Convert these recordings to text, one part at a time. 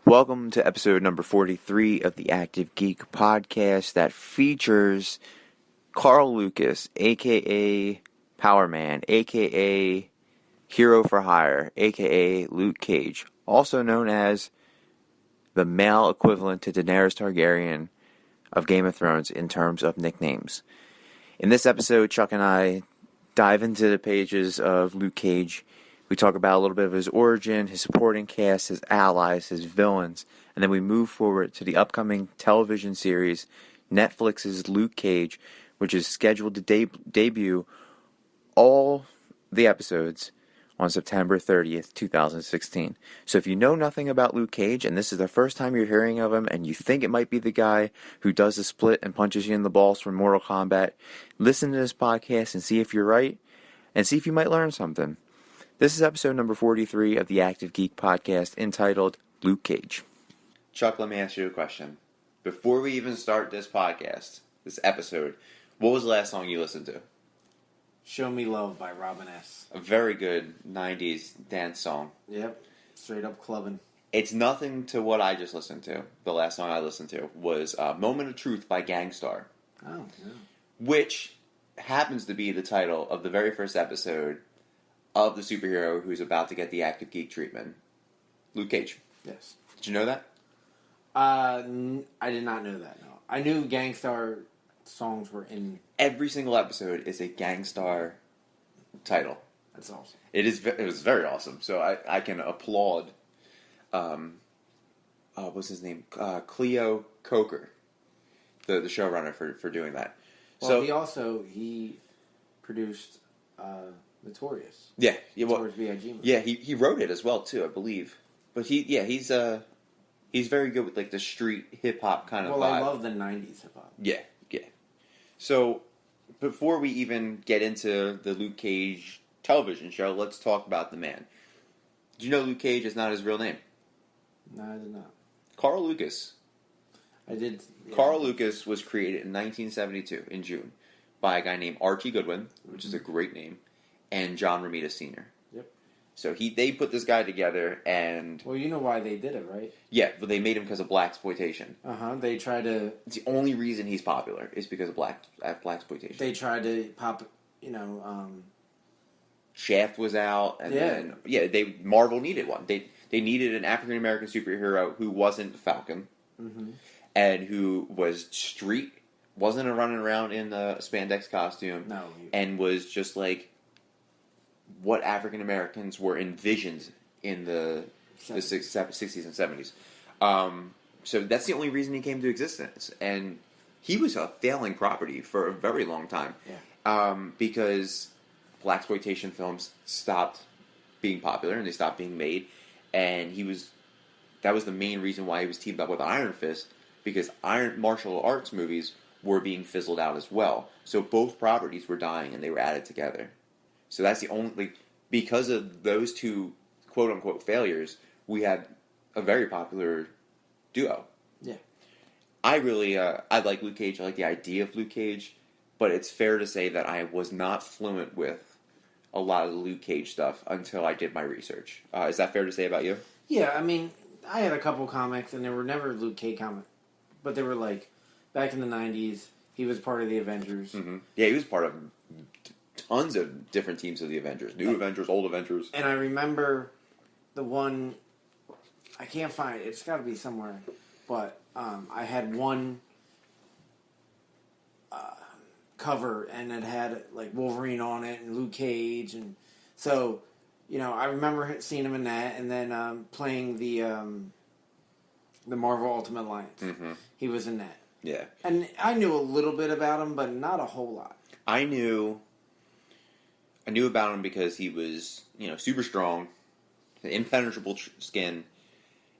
Welcome to episode number 43 of the Active Geek podcast that features Carl Lucas, aka Power Man, aka Hero for Hire, aka Luke Cage, also known as the male equivalent to Daenerys Targaryen of Game of Thrones in terms of nicknames. In this episode, Chuck and I dive into the pages of Luke Cage. We talk about a little bit of his origin, his supporting cast, his allies, his villains, and then we move forward to the upcoming television series, Netflix's Luke Cage, which is scheduled to debut all the episodes on September 30th, 2016. So if you know nothing about Luke Cage, and this is the first time you're hearing of him, and you think it might be the guy who does the split and punches you in the balls from Mortal Kombat, listen to this podcast and see if you're right, and see if you might learn something. This is episode number 43 of the Active Geek podcast entitled Luke Cage. Chuck, let me ask you a question. Before we even start this podcast, this episode, what was the last song you listened to? Show Me Love by Robin S. A very good 90s dance song. Yep, straight up clubbing. It's nothing to what I just listened to. The last song I listened to was Moment of Truth by Gangstar. Oh, yeah. Which happens to be the title of the very first episode of the superhero who's about to get the Active Geek treatment, Luke Cage. Yes. Did you know that? I did not know that, no. I knew Gangstar songs were in... Every single episode is a Gangstar title. That's awesome. It was very awesome. So I can applaud, what's his name? Cleo Coker, the showrunner for doing that. Well, he produced... Notorious. Yeah, Notorious B.I.G. movie. Yeah, he wrote it as well too, I believe. But he's very good with like the street hip hop kind of vibe. Well, I love the '90s hip hop. Yeah. So before we even get into the Luke Cage television show, let's talk about the man. Did you know Luke Cage is not his real name? No, I did not. Carl Lucas. I did. Yeah. Carl Lucas was created in 1972 in June by a guy named Archie Goodwin, which is a great name, and John Romita Sr. Yep. So they put this guy together, and... Well, you know why they did it, right? Yeah, but they made him because of blaxploitation. They tried to... It's the only reason he's popular is because of blaxploitation. They tried to pop, Shaft was out, and then... Marvel needed one. They needed an African-American superhero who wasn't Falcon, and who was street... Wasn't running around in a spandex costume. No. And was just like what African Americans were envisioned in the 60s and 70s. So that's the only reason he came to existence. And he was a failing property for a very long time. Yeah. Because blaxploitation films stopped being popular and they stopped being made. And that was the main reason why he was teamed up with Iron Fist, because martial arts movies were being fizzled out as well. So both properties were dying and they were added together. So that's the only... because of those two quote-unquote failures, we had a very popular duo. Yeah. I really... I like Luke Cage. I like the idea of Luke Cage. But it's fair to say that I was not fluent with a lot of the Luke Cage stuff until I did my research. Is that fair to say about you? Yeah, I mean, I had a couple comics and they were never Luke Cage comics. But they were like... Back in the 90s, he was part of the Avengers. Mm-hmm. Yeah, he was part of tons of different teams of the Avengers. New Avengers, old Avengers. And I remember the one... I can't find it. It's got to be somewhere. But I had one cover, and it had like Wolverine on it and Luke Cage. And so, I remember seeing him in that, and then playing the Marvel Ultimate Alliance. Mm-hmm. He was in that. Yeah. And I knew a little bit about him, but not a whole lot. I knew about him because he was, super strong, impenetrable skin,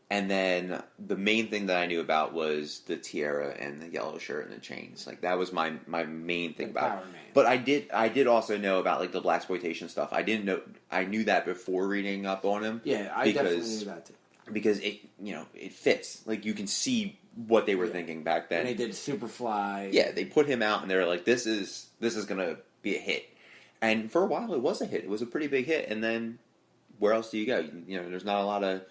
and then the main thing that I knew about was the tiara and the yellow shirt and the chains. Like, that was my main thing about it. But I did also know about, like, the blaxploitation stuff. I knew that before reading up on him. Yeah, I definitely knew that too. Because it fits. Like, you can see what they were thinking back then. And they did Superfly. Yeah, they put him out and they were like, this is gonna be a hit. And for a while it was a hit. It was a pretty big hit. And then where else do you go? There's not a lot of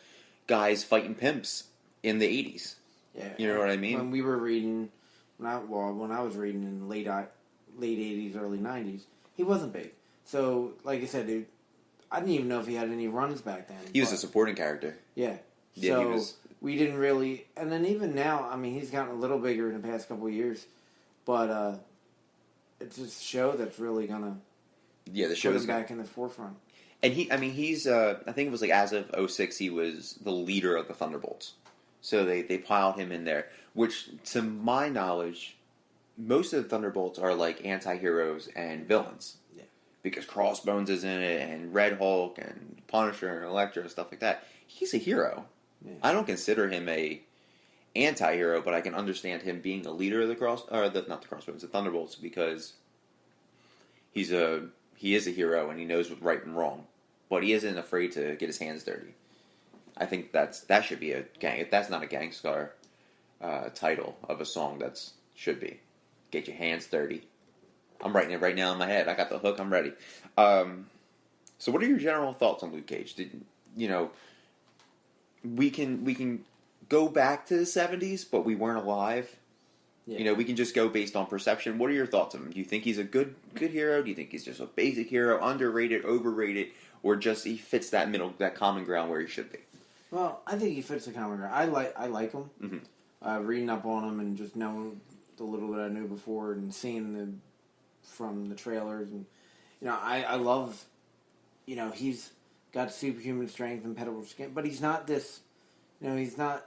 guys fighting pimps in the 80s. Yeah, You know what I mean? When we were reading, when I was reading in the late 80s, early 90s, he wasn't big. So, like I said, dude, I didn't even know if he had any runs back then. He was a supporting character. Yeah. Yeah, so we didn't really, and then even now, I mean, he's gotten a little bigger in the past couple of years, but it's a show that's really gonna the show is back in the forefront. And he's I think it was like as of 06, he was the leader of the Thunderbolts. So they piled him in there, which to my knowledge, most of the Thunderbolts are like anti-heroes and villains. Yeah. Because Crossbones is in it, and Red Hulk, and Punisher, and Elektra, and stuff like that. He's a hero. Yeah. I don't consider him a anti-hero, but I can understand him being a leader of the Thunderbolts, because he is a hero and he knows what's right and wrong, but he isn't afraid to get his hands dirty. I think that should be a gang. If that's not a Gangstar title of a song, that should be "Get Your Hands Dirty." I'm writing it right now in my head. I got the hook. I'm ready. So, what are your general thoughts on Luke Cage? We can go back to the 70s, but we weren't alive. Yeah. We can just go based on perception. What are your thoughts on him? Do you think he's a good hero? Do you think he's just a basic hero, underrated, overrated, or just he fits that common ground where he should be? Well, I think he fits the common ground. I like him. Mm-hmm. Reading up on him and just knowing the little that I knew before and seeing from the trailers, and I love, he's got superhuman strength, impenetrable skin, but he's not this, he's not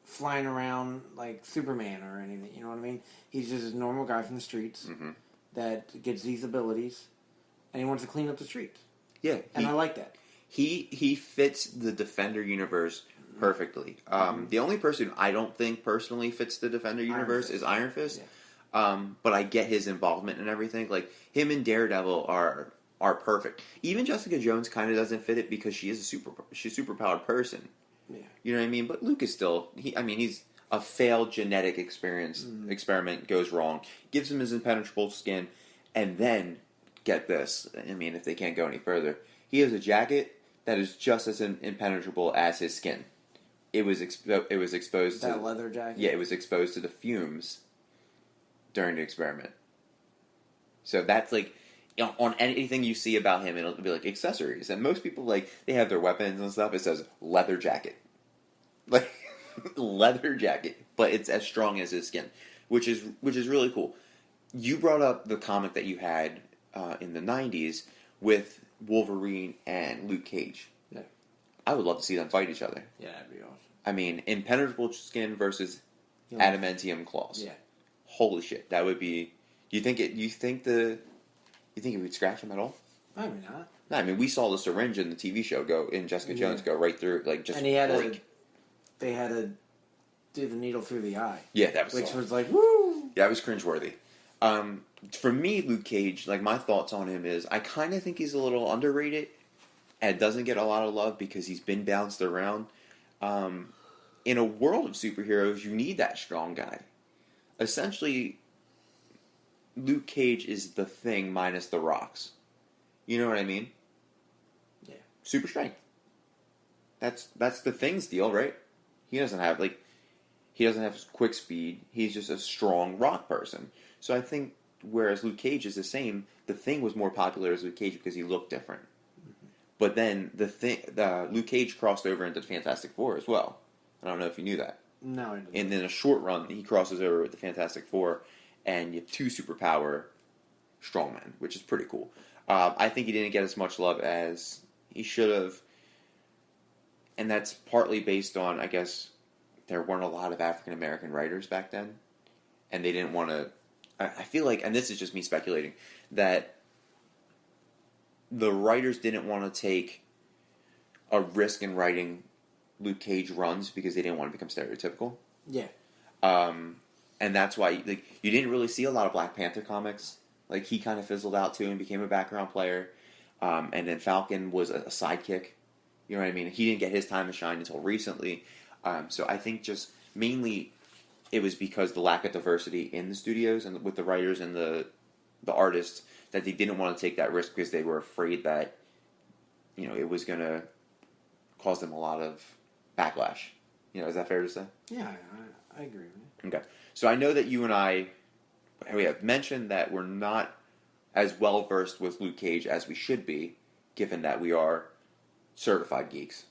flying around like Superman or anything. You know what I mean? He's just a normal guy from the streets mm-hmm. that gets these abilities, and he wants to clean up the streets. Yeah, and I like that. He fits the Defender universe perfectly. The only person I don't think personally fits the Defender universe is Iron Fist. Yeah. But I get his involvement and everything. Like, him and Daredevil are perfect. Even Jessica Jones kind of doesn't fit it because she's a superpowered person. Yeah. You know what I mean? But Luke is still he's a failed genetic experiment goes wrong, gives him his impenetrable skin, and then get this. I mean, if they can't go any further, he has a jacket that is just as impenetrable as his skin. It was exposed to that leather jacket. Yeah, it was exposed to the fumes during the experiment. So that's like, on anything you see about him, it'll be like accessories. And most people, like, they have their weapons and stuff. It says leather jacket, like leather jacket, but it's as strong as his skin, which is really cool. You brought up the comic that you had in the 90s with Wolverine and Luke Cage. Yeah, I would love to see them fight each other. Yeah, that'd be awesome. I mean, impenetrable skin versus adamantium claws. Yeah. Holy shit, that would be. You think it would scratch him at all? Maybe not. No, I mean, we saw the syringe in the TV show in Jessica Jones go right through, like, just. And they had to do the needle through the eye. Yeah, that was. Which was like, woo. Yeah, that was cringeworthy. For me, Luke Cage, like, my thoughts on him is, I kind of think he's a little underrated and doesn't get a lot of love because he's been bounced around. In a world of superheroes, you need that strong guy. Essentially, Luke Cage is the Thing minus the rocks. You know what I mean? Yeah. Super strength. That's the Thing's deal, right? He doesn't have quick speed. He's just a strong rock person. So I think whereas Luke Cage is the same, the Thing was more popular as Luke Cage because he looked different. Mm-hmm. But then Luke Cage crossed over into the Fantastic Four as well. I don't know if you knew that. No, I didn't. And in a short run, he crosses over with the Fantastic Four, and you have two superpower strongmen, which is pretty cool. I think he didn't get as much love as he should have, and that's partly based on, I guess, there weren't a lot of African American writers back then, and they didn't want to. I feel like, and this is just me speculating, that the writers didn't want to take a risk in writing Luke Cage runs because they didn't want to become stereotypical. Yeah. And that's why, like, you didn't really see a lot of Black Panther comics. Like, he kind of fizzled out too and became a background player. And then Falcon was a sidekick. You know what I mean? He didn't get his time to shine until recently. So I think just mainly it was because the lack of diversity in the studios and with the writers and the artists that they didn't want to take that risk because they were afraid that, it was going to cause them a lot of backlash. Is that fair to say? Yeah, I agree with you. Okay. So I know that you and we have mentioned that we're not as well versed with Luke Cage as we should be, given that we are certified geeks.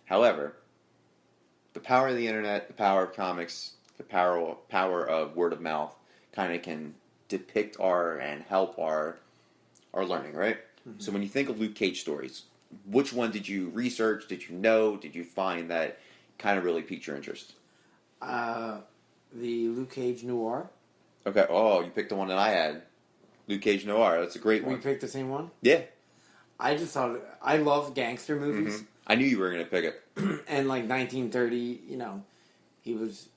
However, the power of the internet, the power of comics, the power of word of mouth kind of can depict and help our learning, right? Mm-hmm. So when you think of Luke Cage stories, which one did you research? Did you know? Did you find that kind of really piqued your interest? The Luke Cage Noir. Okay. Oh, you picked the one that I had. Luke Cage Noir. That's a great one. We picked the same one? Yeah. I just thought... I love gangster movies. Mm-hmm. I knew you were going to pick it. And 1930, he was...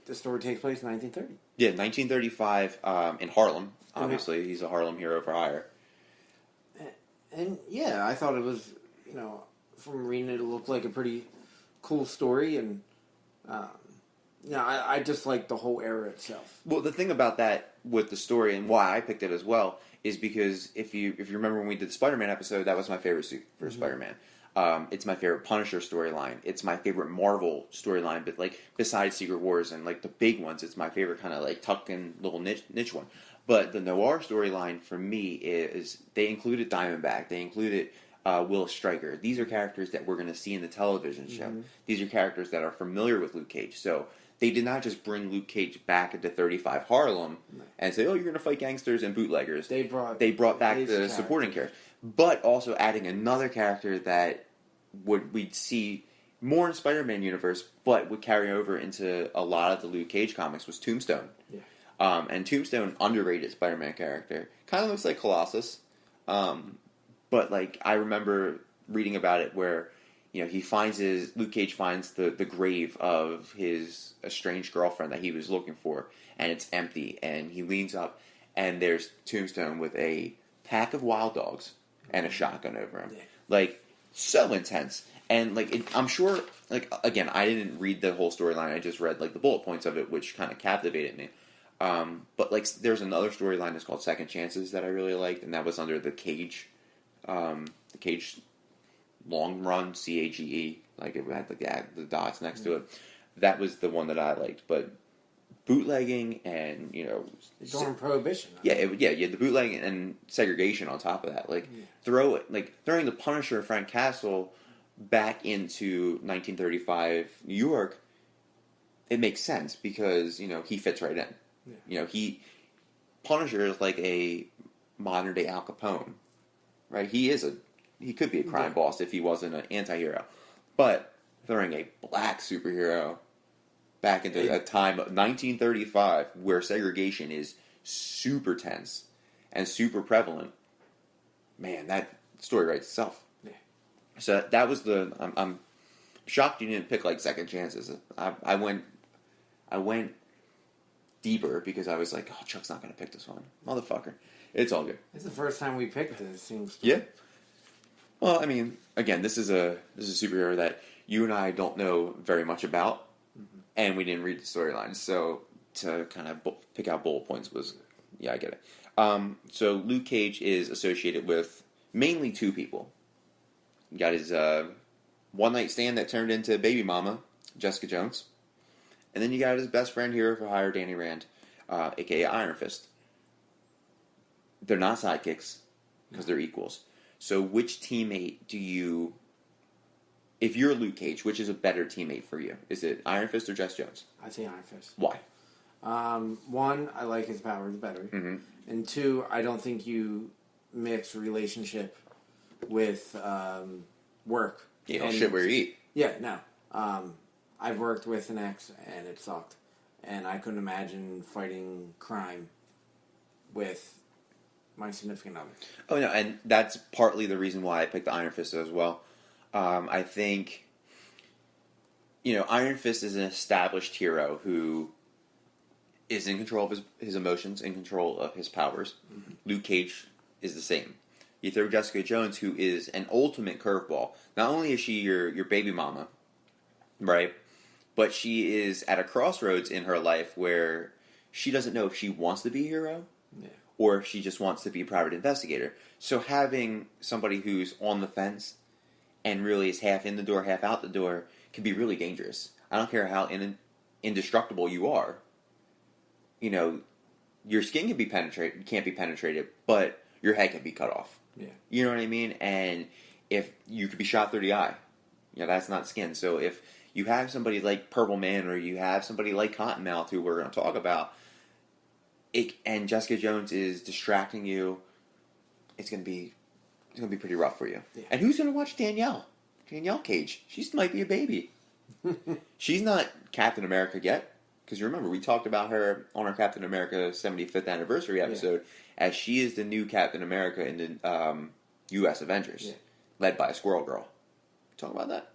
the story takes place in 1930. Yeah, 1935 in Harlem. Obviously, he's a Harlem hero for hire. And yeah, I thought it was, from reading it looked like a pretty cool story, and I just liked the whole era itself. Well, the thing about that with the story and why I picked it as well is because if you remember when we did the Spider-Man episode, that was my favorite suit for Spider-Man. It's my favorite Punisher storyline. It's my favorite Marvel storyline, but besides Secret Wars and the big ones, it's my favorite kind of tucked in little niche one. But the Noir storyline for me is they included Diamondback, they included Will Stryker. These are characters that we're going to see in the television show. Mm-hmm. These are characters that are familiar with Luke Cage. So they did not just bring Luke Cage back into 35 Harlem and say, "Oh, you're going to fight gangsters and bootleggers." They brought back the supporting character, but also adding another character that we'd see more in Spider-Man universe, but would carry over into a lot of the Luke Cage comics was Tombstone. Yeah. And Tombstone, underrated Spider-Man character, kind of looks like Colossus, but I remember reading about it where Luke Cage finds the grave of his estranged girlfriend that he was looking for, and it's empty, and he leans up, and there's Tombstone with a pack of wild dogs and a shotgun over him. Yeah. So intense. And, I'm sure, again, I didn't read the whole storyline, I just read, the bullet points of it, which kind of captivated me. But, there's another storyline that's called Second Chances that I really liked, and that was under the Cage long run, CAGE, it had, the dots next to it. That was the one that I liked, but bootlegging and, it's on prohibition. Yeah, the bootlegging and segregation on top of that. Throwing the Punisher Frank Castle back into 1935 New York, it makes sense because, he fits right in. Yeah. Punisher is like a modern day Al Capone, right? He could be a crime boss if he wasn't an anti-hero. But throwing a black superhero back into a time of 1935 where segregation is super tense and super prevalent, man, that story writes itself. Yeah. So that was I'm shocked you didn't pick Second Chances. I went deeper because I was like, oh, Chuck's not going to pick this one. Motherfucker. It's all good. It's the first time we picked it, it seems to. Yeah. Well, I mean, again, this is a superhero that you and I don't know very much about, and we didn't read the storyline. So to kind of pick out bullet points was, yeah, I get it. So Luke Cage is associated with mainly two people. You got his one night stand that turned into baby mama, Jessica Jones, and then you got his best friend hero for hire, Danny Rand, aka Iron Fist. They're not sidekicks because they're equals. So which teammate do you, if you're Luke Cage, which is a better teammate for you? Is it Iron Fist or Jess Jones? I'd say Iron Fist. Why? One, I like his powers better. Mm-hmm. And two, I don't think you mix relationship with work. You don't shit where you eat. Yeah, no. I've worked with an ex, and it sucked. And I couldn't imagine fighting crime with my significant other. Oh, no, and that's partly the reason why I picked the Iron Fist as well. I think, Iron Fist is an established hero who is in control of his emotions, in control of his powers. Mm-hmm. Luke Cage is the same. You throw Jessica Jones, who is an ultimate curveball. Not only is she your baby mama, right, but she is at a crossroads in her life where she doesn't know if she wants to be a hero, or if she just wants to be a private investigator. So having somebody who's on the fence and really is half in the door, half out the door, can be really dangerous. I don't care how indestructible you are. You know, your skin can't be penetrated, but your head can be cut off. Yeah. You know what I mean? And if you could be shot through the eye, that's not skin. So if you have somebody like Purple Man, or you have somebody like Cottonmouth, who we're going to talk about, and Jessica Jones is distracting you, it's going to be pretty rough for you. Yeah. And who's going to watch Danielle Cage? She might be a baby. She's not Captain America yet, because you remember we talked about her on our Captain America 75th anniversary episode, as she is the new Captain America in the U.S. Avengers, led by a Squirrel Girl. Talk about that.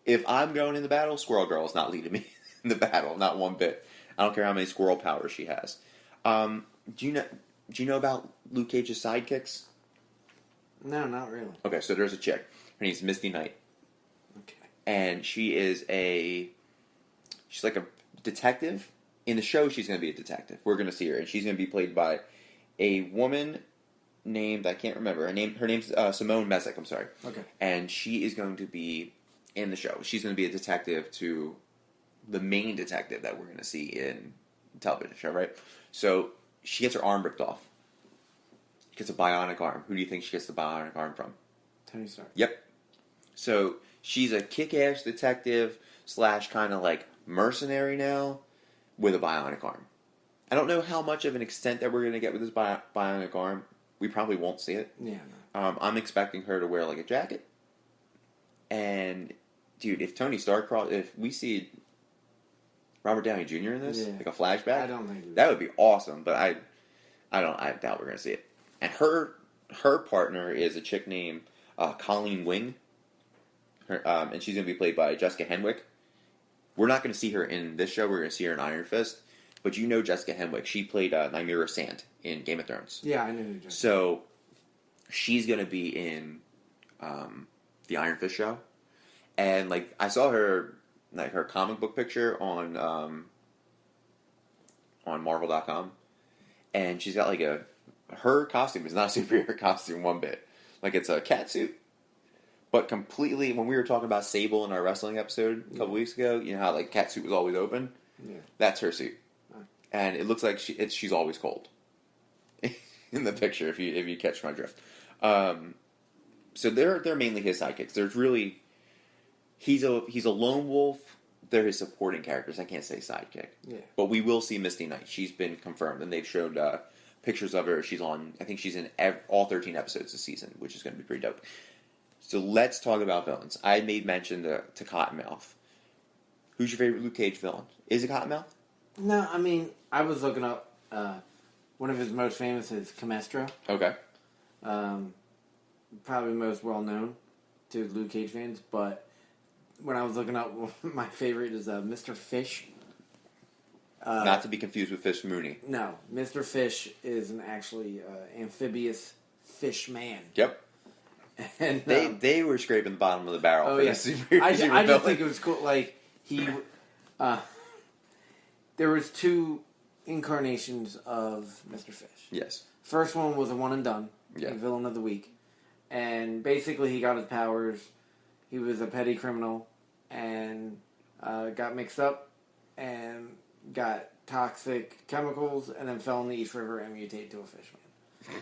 If I'm going in the battle, Squirrel Girl is not leading me in the battle, not one bit. I don't care how many squirrel powers she has. Do you know about Luke Cage's sidekicks? No, not really. Okay, so there's a chick. Her name's Misty Knight. Okay. And she's like a detective. In the show, she's going to be a detective. We're going to see her, and she's going to be played by a woman named, I can't remember her name's Simone Messick. I'm sorry. Okay. And she is going to be in the show. She's going to be a detective to the main detective that we're going to see in the television show, right? So she gets her arm ripped off. She gets a bionic arm. Who do you think she gets the bionic arm from? Tony Stark. Yep. So she's a kick-ass detective / kind of like mercenary now with a bionic arm. I don't know how much of an extent that we're going to get with this bionic arm. We probably won't see it. Yeah. No. I'm expecting her to wear like a jacket. And dude, if we see Robert Downey Jr. in this, like a flashback, I don't think that would be awesome. But I doubt we're going to see it. And her partner is a chick named Colleen Wing. And she's going to be played by Jessica Henwick. We're not going to see her in this show. We're going to see her in Iron Fist. But you know Jessica Henwick. She played Nymeria Sand in Game of Thrones. Yeah, I knew Jessica. So she's going to be in the Iron Fist show. And like I saw her comic book picture on Marvel.com. And she's got her costume is not a superhero costume one bit. Like it's a cat suit. But completely, when we were talking about Sable in our wrestling episode a couple weeks ago, you know how cat suit was always open? Yeah. That's her suit. And it looks like she's always cold. In the picture, if you catch my drift. So they're mainly his sidekicks. There's really, he's a lone wolf. They're his supporting characters. I can't say sidekick. Yeah. But we will see Misty Knight. She's been confirmed, and they've showed pictures of her. I think she's in all 13 episodes this season, which is going to be pretty dope. So let's talk about villains. I made mention to Cottonmouth. Who's your favorite Luke Cage villain? Is it Cottonmouth? No, I mean, I was looking up, one of his most famous is Camestro. Okay. Probably most well-known to Luke Cage fans, but when I was looking up, my favorite is Mr. Fish. Not to be confused with Fish Mooney. No, Mr. Fish is an actually amphibious fish man. Yep. And they were scraping the bottom of the barrel. Oh, for yeah. I just think it was cool. Like, there was 2 incarnations of Mr. Fish. Yes. First one was a one and done. Yeah. The villain of the week. And basically he got his powers. He was a petty criminal and got mixed up and got toxic chemicals and then fell in the East River and mutated to a fish man.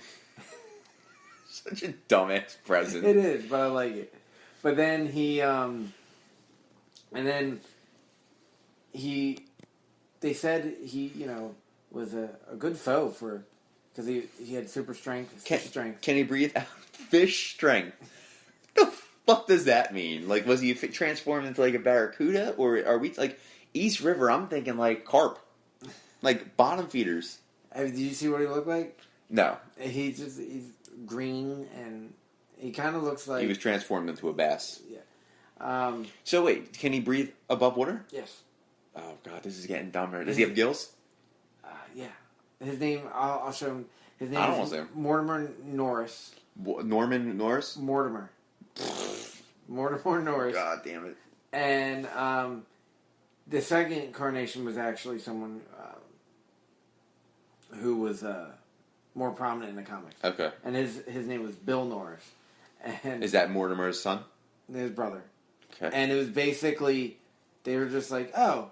Such a dumbass present. It is, but I like it. But then they said he, was a good foe because he had super strength, fish strength. Can he breathe out? Fish strength. What the fuck does that mean? Like, was he transformed into a barracuda, or are we East River? I'm thinking carp, bottom feeders. Did you see what he looked like? No. He's green and he kind of looks like he was transformed into a bass. Yeah. So wait, can he breathe above water? Yes. Oh god, this is getting dumber. Does he have gills? Yeah. His name, I'll show him. His name is Mortimer Norris. Norman Norris? Mortimer. Mortimer Norris. God damn it. And the second incarnation was actually someone who was more prominent in the comics. Okay. And his name was Bill Norris. And is that Mortimer's son? his brother. Okay. And it was basically, they were just like, oh,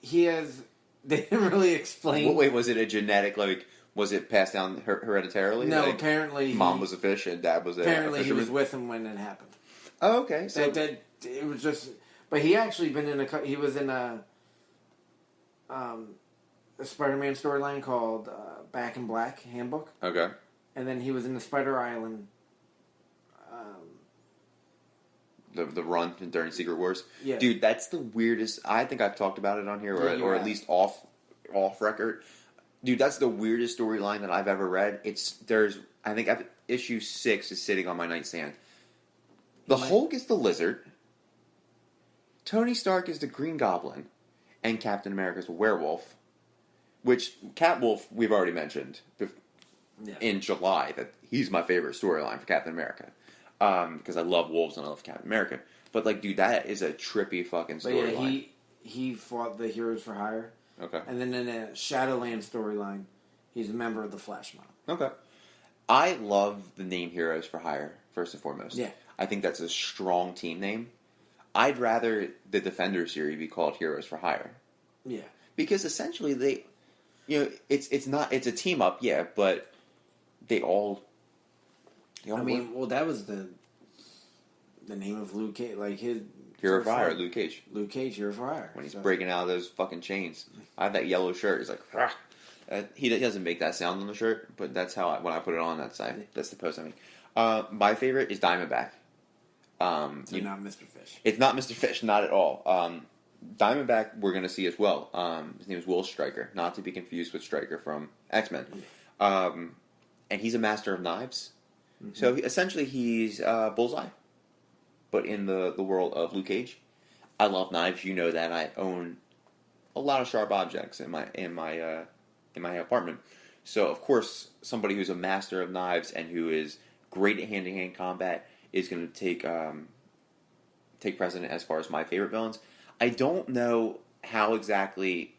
he has. They didn't really explain. Well, wait, was it a genetic, like, was it passed down hereditarily? No, like, apparently. Mom was a fish and dad was a Apparently, he was fisherman? with him when it happened. Oh, okay. So It was just. But he actually been in he was in a Spider-Man storyline called Back in Black Handbook. okay. And then he was in the Spider Island. The run during Secret Wars. Yeah. Dude, that's the weirdest. I think I've talked about it on here, or at least off record. Dude, that's the weirdest storyline that I've ever read. I think issue 6 is sitting on my nightstand. The Hulk is the Lizard. Tony Stark is the Green Goblin, and Captain America is a werewolf. Which Catwolf we've already mentioned in July that he's my favorite storyline for Captain America. Because I love wolves and I love Captain America. But, like, dude, that is a trippy fucking storyline. But yeah, he fought the Heroes for Hire. Okay. And then in a Shadowland storyline, he's a member of the Flash Mob. Okay. I love the name Heroes for Hire, first and foremost. Yeah. I think that's a strong team name. I'd rather the Defender series be called Heroes for Hire. Yeah. Because essentially it's a team up, yeah, but they all well, that was the name of Luke Cage, like his Hero for Hire, Luke Cage. Luke Cage, Hero for Hire. When he's breaking out of those fucking chains. I have that yellow shirt. He's like, "Rah." He doesn't make that sound on the shirt, but that's how when I put it on, that's the post I make. My favorite is Diamondback. Not Mr. Fish. It's not Mr. Fish, not at all. Diamondback we're going to see as well. His name is Will Stryker, not to be confused with Stryker from X-Men. And he's a master of knives. Mm-hmm. So essentially he's Bullseye, but in the world of Luke Cage. I love knives. You know that. I own a lot of sharp objects in my apartment. So of course, somebody who's a master of knives and who is great at hand-to-hand combat is going to take precedent as far as my favorite villains. I don't know how exactly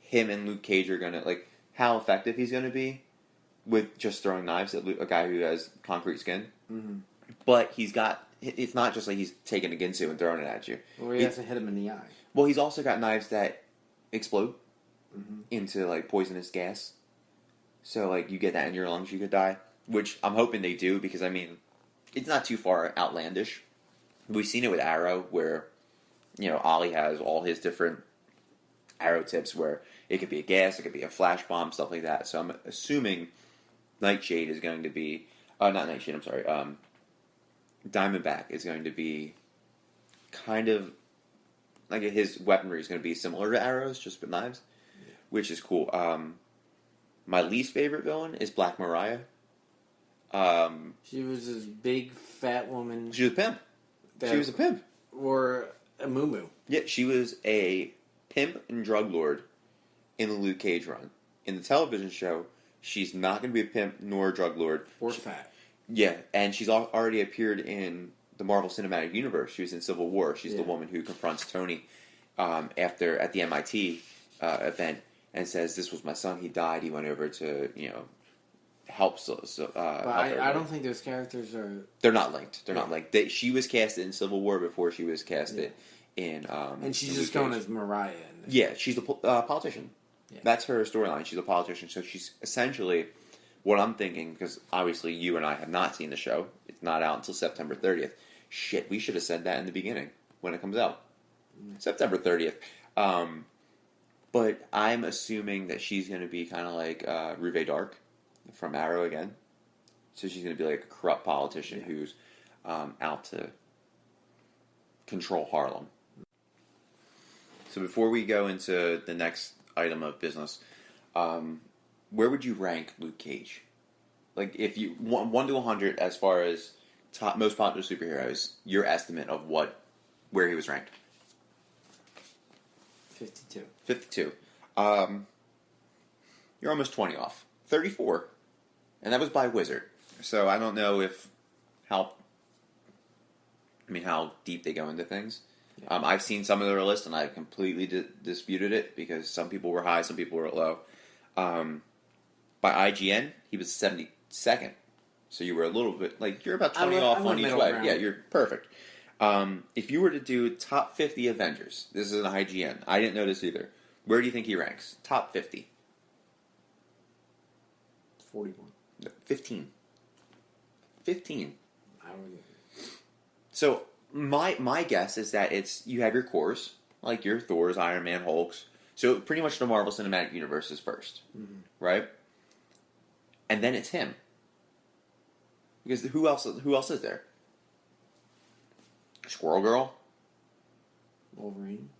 him and Luke Cage are going to, like, how effective he's going to be with just throwing knives at a guy who has concrete skin. Mm-hmm. But it's not just like he's taking a Ginsu and throwing it at you. Well, he has to hit him in the eye. Well, he's also got knives that explode into, like, poisonous gas. So, like, you get that in your lungs, you could die. Which I'm hoping they do, because, I mean, it's not too far outlandish. We've seen it with Arrow, where, you know, Ollie has all his different arrow tips, where it could be a gas, it could be a flash bomb, stuff like that. So I'm assuming Nightshade is going to be... not Nightshade, I'm sorry. Diamondback is going to be kind of... like, his weaponry is going to be similar to Arrow's, just with knives, which is cool. My least favorite villain is Black Mariah. She was this big, fat woman. She was a pimp. She was a pimp. Or a moo-moo. Yeah, she was a pimp and drug lord in the Luke Cage run. In the television show, she's not going to be a pimp nor a drug lord. Or fat. Yeah, and she's already appeared in the Marvel Cinematic Universe. She was in Civil War. She's the woman who confronts Tony at the MIT event and says, "This was my son. He died. He went over to, you know, help." I don't think those characters are. They're not linked. They're not linked. She was casted in Civil War before she was casted in. And she's just going as Mariah. Yeah, she's a politician. Yeah. That's her storyline. She's a politician, so she's essentially what I'm thinking. Because obviously, you and I have not seen the show. It's not out until September 30th. Shit, we should have said that in the beginning when it comes out. September 30th. But I'm assuming that she's going to be kind of like Ruve Dark from Arrow again. So she's going to be like a corrupt politician who's out to control Harlem. So before we go into the next item of business, where would you rank Luke Cage? Like, if you 1 to 100 as far as most popular superheroes, your estimate of where he was ranked? 52. 52. You're almost 20 off. 34. And that was by Wizard. So I don't know how deep they go into things. Yeah. I've seen some of their list, and I've completely disputed it, because some people were high, some people were low. By IGN, he was 72nd. So you were a little bit, like, you're about I 20 went- off I on went each middle way. ground. Yeah, you're perfect. If you were to do top 50 Avengers, this is an IGN. I didn't know this either. Where do you think he ranks? Top 50. 41. No, 15. 15. I don't. So my guess is that you have your cores, like your Thors, Iron Man, Hulks. So pretty much the Marvel Cinematic Universe is first, right? And then it's him. Because who else is there? Squirrel Girl? Wolverine.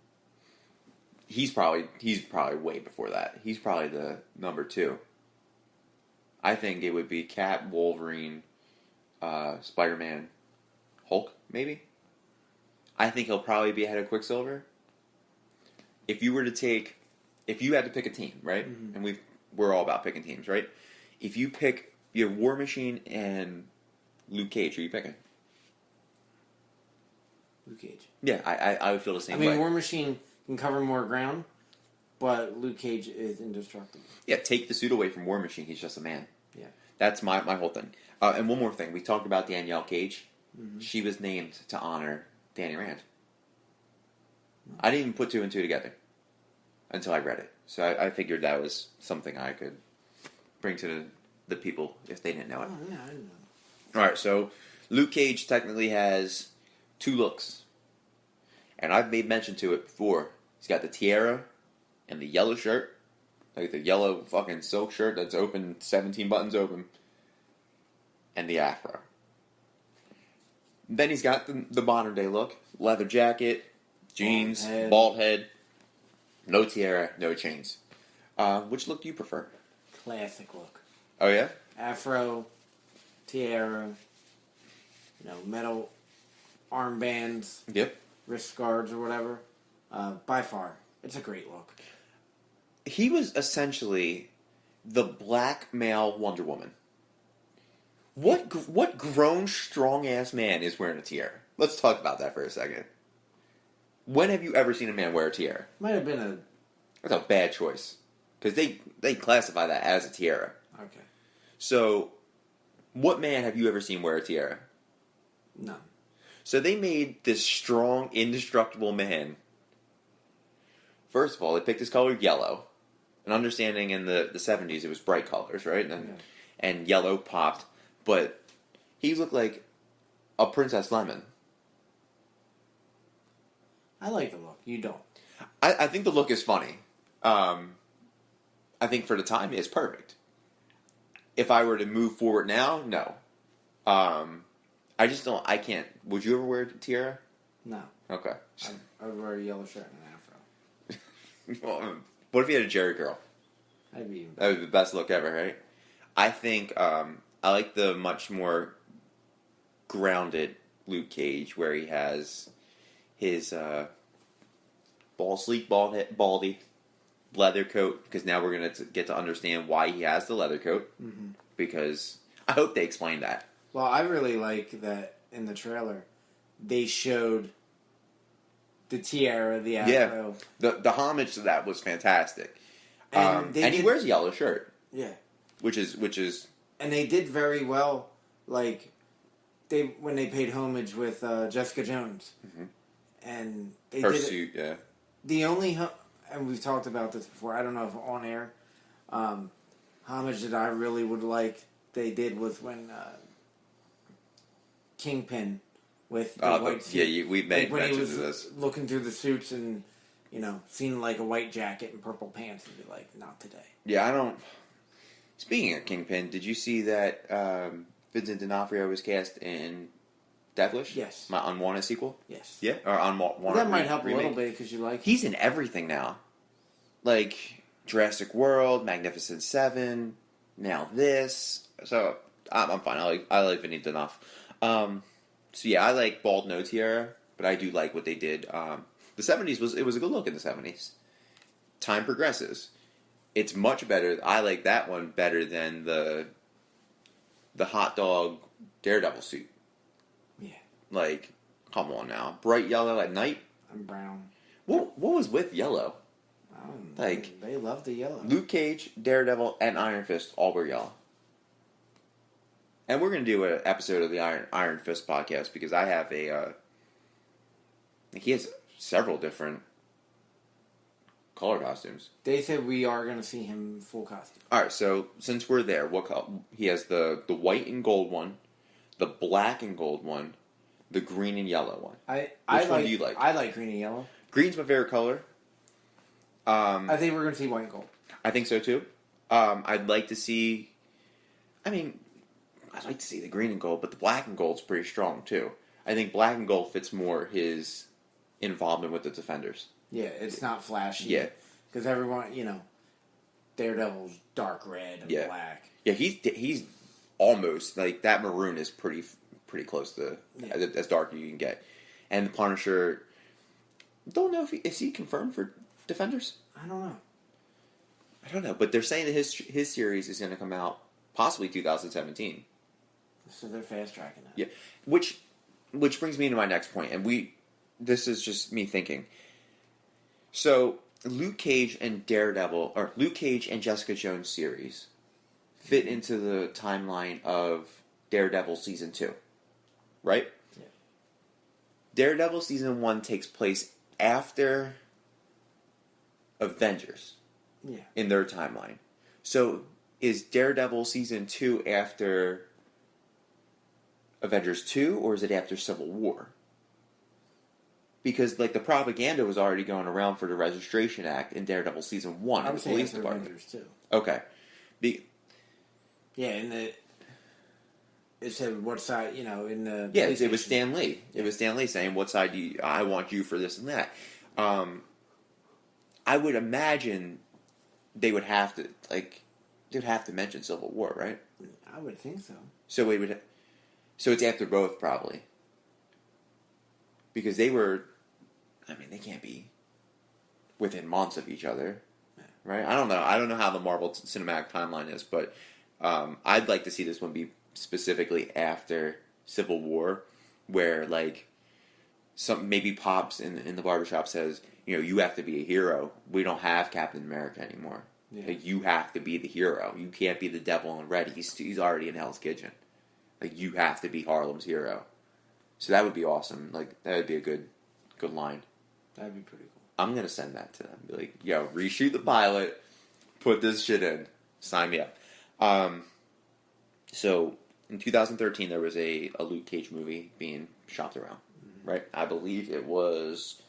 He's probably way before that. He's probably the number 2. I think it would be Cap, Wolverine, Spider-Man, Hulk, maybe. I think he'll probably be ahead of Quicksilver. If you had to pick a team, right? Mm-hmm. And we're all about picking teams, right? If you have War Machine and Luke Cage, who are you picking? Luke Cage. Yeah, I would feel the same I mean, way. War Machine can cover more ground, but Luke Cage is indestructible. Yeah, take the suit away from War Machine. He's just a man. Yeah. That's my whole thing. And one more thing. We talked about Danielle Cage. Mm-hmm. She was named to honor Danny Rand. I didn't even put 2 and 2 together until I read it. So I figured that was something I could bring to the people if they didn't know it. Oh, yeah, I didn't know. Alright, so Luke Cage technically has 2 looks. And I've made mention to it before. He's got the tiara and the yellow shirt. Like the yellow fucking silk shirt that's open, 17 buttons open. And the afro. Then he's got the modern day look. Leather jacket, jeans, bald head, no tiara, no chains. Which look do you prefer? Classic look. Oh, yeah? Afro, tiara, metal armbands, Yep. wrist guards or whatever. By far, it's a great look. He was essentially the black male Wonder Woman. What grown, strong-ass man is wearing a tiara? Let's talk about that for a second. When have you ever seen a man wear a tiara? Might have been That's a bad choice. Because they classify that as a tiara. okay. So, what man have you ever seen wear a tiara? None. So they made this strong, indestructible man. First of all, they picked his color yellow. And understanding in the 70s it was bright colors, right? And yellow popped. But he looked like a Princess Lemon. I like the look. You don't. I think the look is funny. I think for the time it's perfect. If I were to move forward now, no. I just don't. I can't. Would you ever wear a tiara? No. Okay. I would wear a yellow shirt and an afro. Well, what if you had a Jerry curl? I'd be. That would be the best look ever, right? I think I like the much more grounded Luke Cage, where he has his baldy leather coat. Because now we're gonna get to understand why he has the leather coat. Mm-hmm. Because I hope they explain that. Well, I really like that in the trailer they showed the tiara, the afro. Yeah, the homage to that was fantastic. And, he wears a yellow shirt. Yeah. Which is And they did very well, like when they paid homage with Jessica Jones, and they her did suit. Yeah. The only and we've talked about this before. I don't know if on air. Homage that I really would like they did was when Kingpin with the white suit. Yeah, we've made when he mention was of this. looking through the suits and seeing like a white jacket and purple pants and be like, not today. Yeah, I don't. Speaking of Kingpin, did you see that Vincent D'Onofrio was cast in Deathwish? Yes. My Unwanted sequel? Yes. Yeah, or Unwanted That might help remake. a little bit because you like. He's in everything now. Like Jurassic World, Magnificent Seven, now this. So I'm fine. I like Vinny D'Onofrio. So yeah, I like bald no tiara, but I do like what they did. The 70s was a good look in the 70s. Time progresses. It's much better. I like that one better than the hot dog Daredevil suit. Yeah. Like, come on now. Bright yellow at night. And brown. What was with yellow? Like they love the yellow. Luke Cage, Daredevil, and Iron Fist all wear yellow. And we're going to do an episode of the Iron Fist podcast because I have he has several different color costumes. They said we are going to see him full costume. All right, so since we're there, he has the white and gold one, the black and gold one, the green and yellow one. Which one do you like? I like green and yellow. Green's my favorite color. I think we're going to see white and gold. I think so too. I'd like to see. I mean, I'd like to see the green and gold, but the black and gold's pretty strong too. I think black and gold fits more his involvement with the Defenders. Yeah, it's not flashy. Yeah, because everyone, Daredevil's dark red and black. Yeah, he's almost like that. Maroon is pretty close to as dark as you can get, and the Punisher. Don't know if is he confirmed for Defenders. I don't know, but they're saying that his series is going to come out possibly 2017. So they're fast tracking that. Yeah, which brings me to my next point, and this is just me thinking. So Luke Cage and Daredevil, or Luke Cage and Jessica Jones series, fit into the timeline of Daredevil season 2, right? Yeah. Daredevil season 1 takes place after Avengers. Yeah. In their timeline. So is Daredevil season 2 after Avengers 2, or is it after Civil War? Because the propaganda was already going around for the Registration Act in Daredevil season 1 in the police department. Avengers 2. Okay. Yeah, it said what side, in the... Yeah, it was Stan Lee. It was Stan Lee saying, what side I want you for this and that. I would imagine they would have to mention Civil War, right? I would think so. So it's after both, probably. Because they can't be within months of each other, right? I don't know. I don't know how the Marvel cinematic timeline is, but I'd like to see this one be specifically after Civil War, where some maybe Pops in the barbershop says, you have to be a hero. We don't have Captain America anymore. Yeah. You have to be the hero. You can't be the devil in red. He's already in Hell's Kitchen. You have to be Harlem's hero. So that would be awesome. That would be a good line. That'd be pretty cool. I'm gonna send that to them. Be like, yo, reshoot the pilot. Put this shit in. Sign me up. So in 2013, there was a Luke Cage movie being shopped around. Mm-hmm. Right? I believe it was.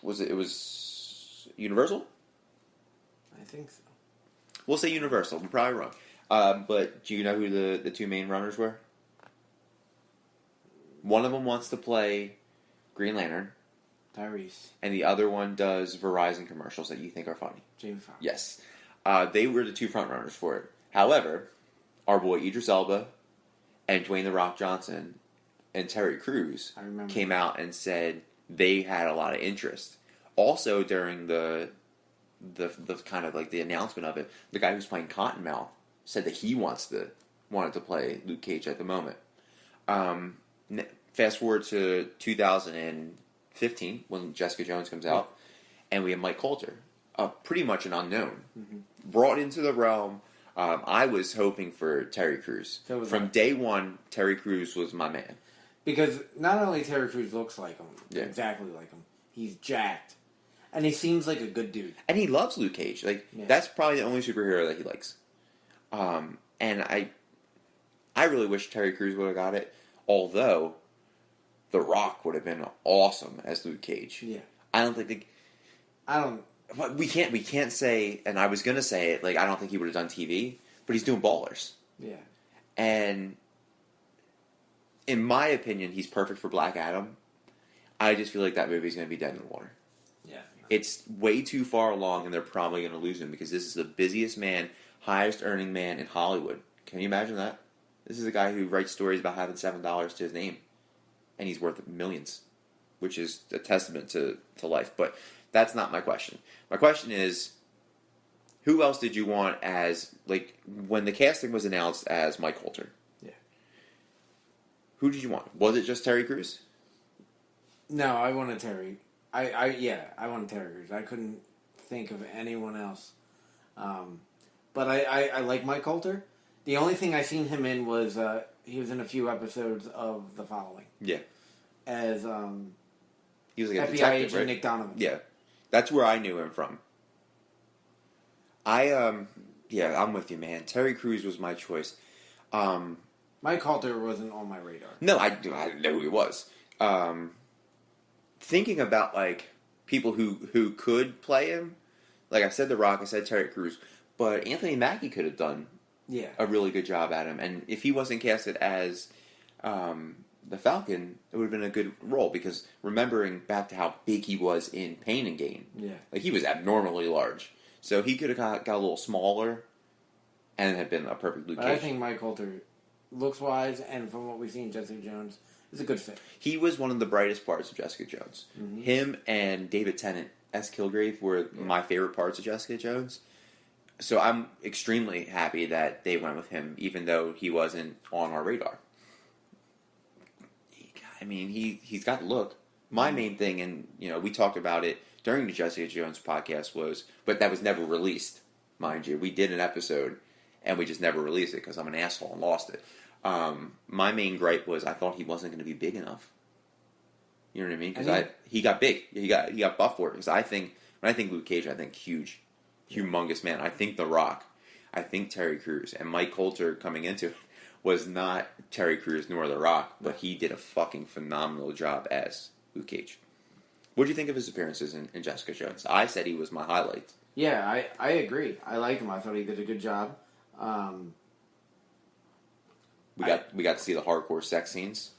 It was Universal? I think so. We'll say Universal. I'm probably wrong. But do you know who the two main runners were? One of them wants to play Green Lantern. Tyrese. And the other one does Verizon commercials that you think are funny. Jamie Foxx. Yes. They were the two front runners for it. However, our boy Idris Elba and Dwayne The Rock Johnson and Terry Crews came out and said they had a lot of interest. Also, during the kind of the announcement of it, the guy who's playing Cottonmouth said that he wanted to play Luke Cage at the moment. Fast forward to 2015 when Jessica Jones comes out, and we have Mike Coulter, pretty much an unknown, brought into the realm. I was hoping for Terry Crews. From day one, Terry Crews was my man. Because not only Terry Crews looks like him, exactly like him, he's jacked. And he seems like a good dude. And he loves Luke Cage. That's probably the only superhero that he likes. And I really wish Terry Crews would have got it. Although, The Rock would have been awesome as Luke Cage. Yeah. But we can't say, and I was going to say it, I don't think he would have done TV, but he's doing Ballers. Yeah. And in my opinion, he's perfect for Black Adam. I just feel like that movie's going to be dead in the water. Yeah. It's way too far along, and they're probably going to lose him because this is the busiest man, highest earning man in Hollywood. Can you imagine that? This is a guy who writes stories about having $7 to his name, and he's worth millions, which is a testament to life. But that's not my question. My question is, who else did you want as, when the casting was announced as Mike Coulter? Yeah. Who did you want? Was it just Terry Crews? No, I wanted Terry. I wanted Terry Crews. I couldn't think of anyone else. But I like Mike Coulter, The only thing I seen him in was he was in a few episodes of The Following. Yeah. As he was like a FBI detective, agent right? Nick Donovan. Yeah. That's where I knew him from. Yeah, I'm with you, man. Terry Crews was my choice. Mike Coulter wasn't on my radar. No, I didn't know who he was. Thinking about like people who could play him, like I said, The Rock, I said Terry Crews, but Anthony Mackie could have done a really good job at him, and if he wasn't casted as the Falcon, it would have been a good role because remembering back to how big he was in Pain and Gain, like he was abnormally large, so he could have got a little smaller, and had been a perfect Luke Cage. I think Mike Coulter, looks wise, and from what we've seen, Jessica Jones is a good fit. He was one of the brightest parts of Jessica Jones. Mm-hmm. Him and David Tennant as Kilgrave were my favorite parts of Jessica Jones. So I'm extremely happy that they went with him, even though he wasn't on our radar. I mean, he's got look. My main thing, and we talked about it during the Jessica Jones podcast, but that was never released, mind you. We did an episode, and we just never released it because I'm an asshole and lost it. My main gripe was I thought he wasn't going to be big enough. You know what I mean? Because he got big. He got buff for it. Because when I think Luke Cage, I think huge, humongous man. I think The Rock. I think Terry Crews. And Mike Coulter coming into it was not Terry Crews nor The Rock, but he did a fucking phenomenal job as Luke Cage. What do you think of his appearances in Jessica Jones? I said he was my highlight. Yeah, I agree. I liked him. I thought he did a good job. We got to see the hardcore sex scenes.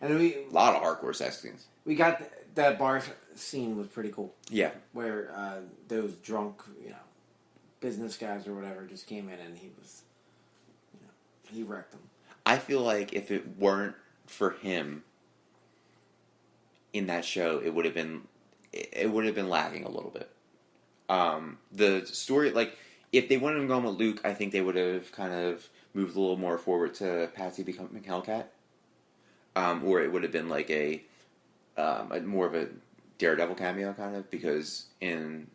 And a lot of hardcore sex scenes. We got that bar scene was pretty cool. Yeah, where those drunk, business guys or whatever just came in and he was, he wrecked them. I feel like if it weren't for him in that show, it would have been lacking a little bit. The story, like if they wouldn't have gone with Luke, I think they would have kind of moved a little more forward to Patsy becoming Hellcat. Or it would have been like a more of a Daredevil cameo kind of, because in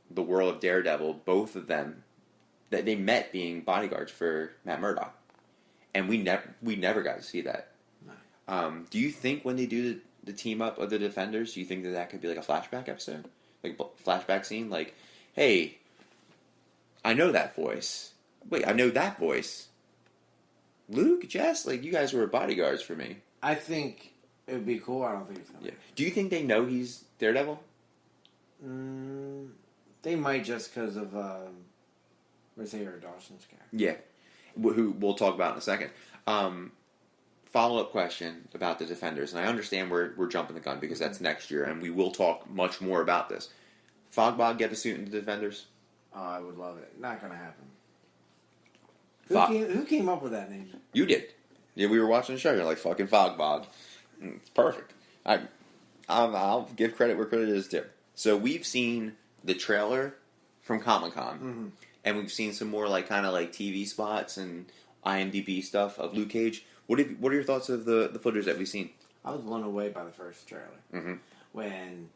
the world of Daredevil, both of them they met being bodyguards for Matt Murdock, and we never got to see that. No. Do you think when they do the team up of the Defenders, do you think that could be like a flashback episode, like flashback scene, like, hey, I know that voice. Wait, I know that voice. Luke, Jess, like you guys were bodyguards for me. I think it would be cool. I don't think it's gonna. Yeah. Do you think they know he's Daredevil? They might, just because of Rosario Dawson's character. Yeah, who we'll talk about in a second. Follow-up question about the Defenders, and I understand we're jumping the gun because that's next year, and we will talk much more about this. Fogbog get a suit in the Defenders? Oh, I would love it. Not going to happen. Who came up with that name? You did. Yeah, we were watching the show. You're like, fucking Fogbog. It's perfect. I'll give credit where credit is due. So we've seen the trailer from Comic-Con, and we've seen some more kind of TV spots and IMDb stuff of Luke Cage. What are your thoughts of the footage that we've seen? I was blown away by the first trailer. When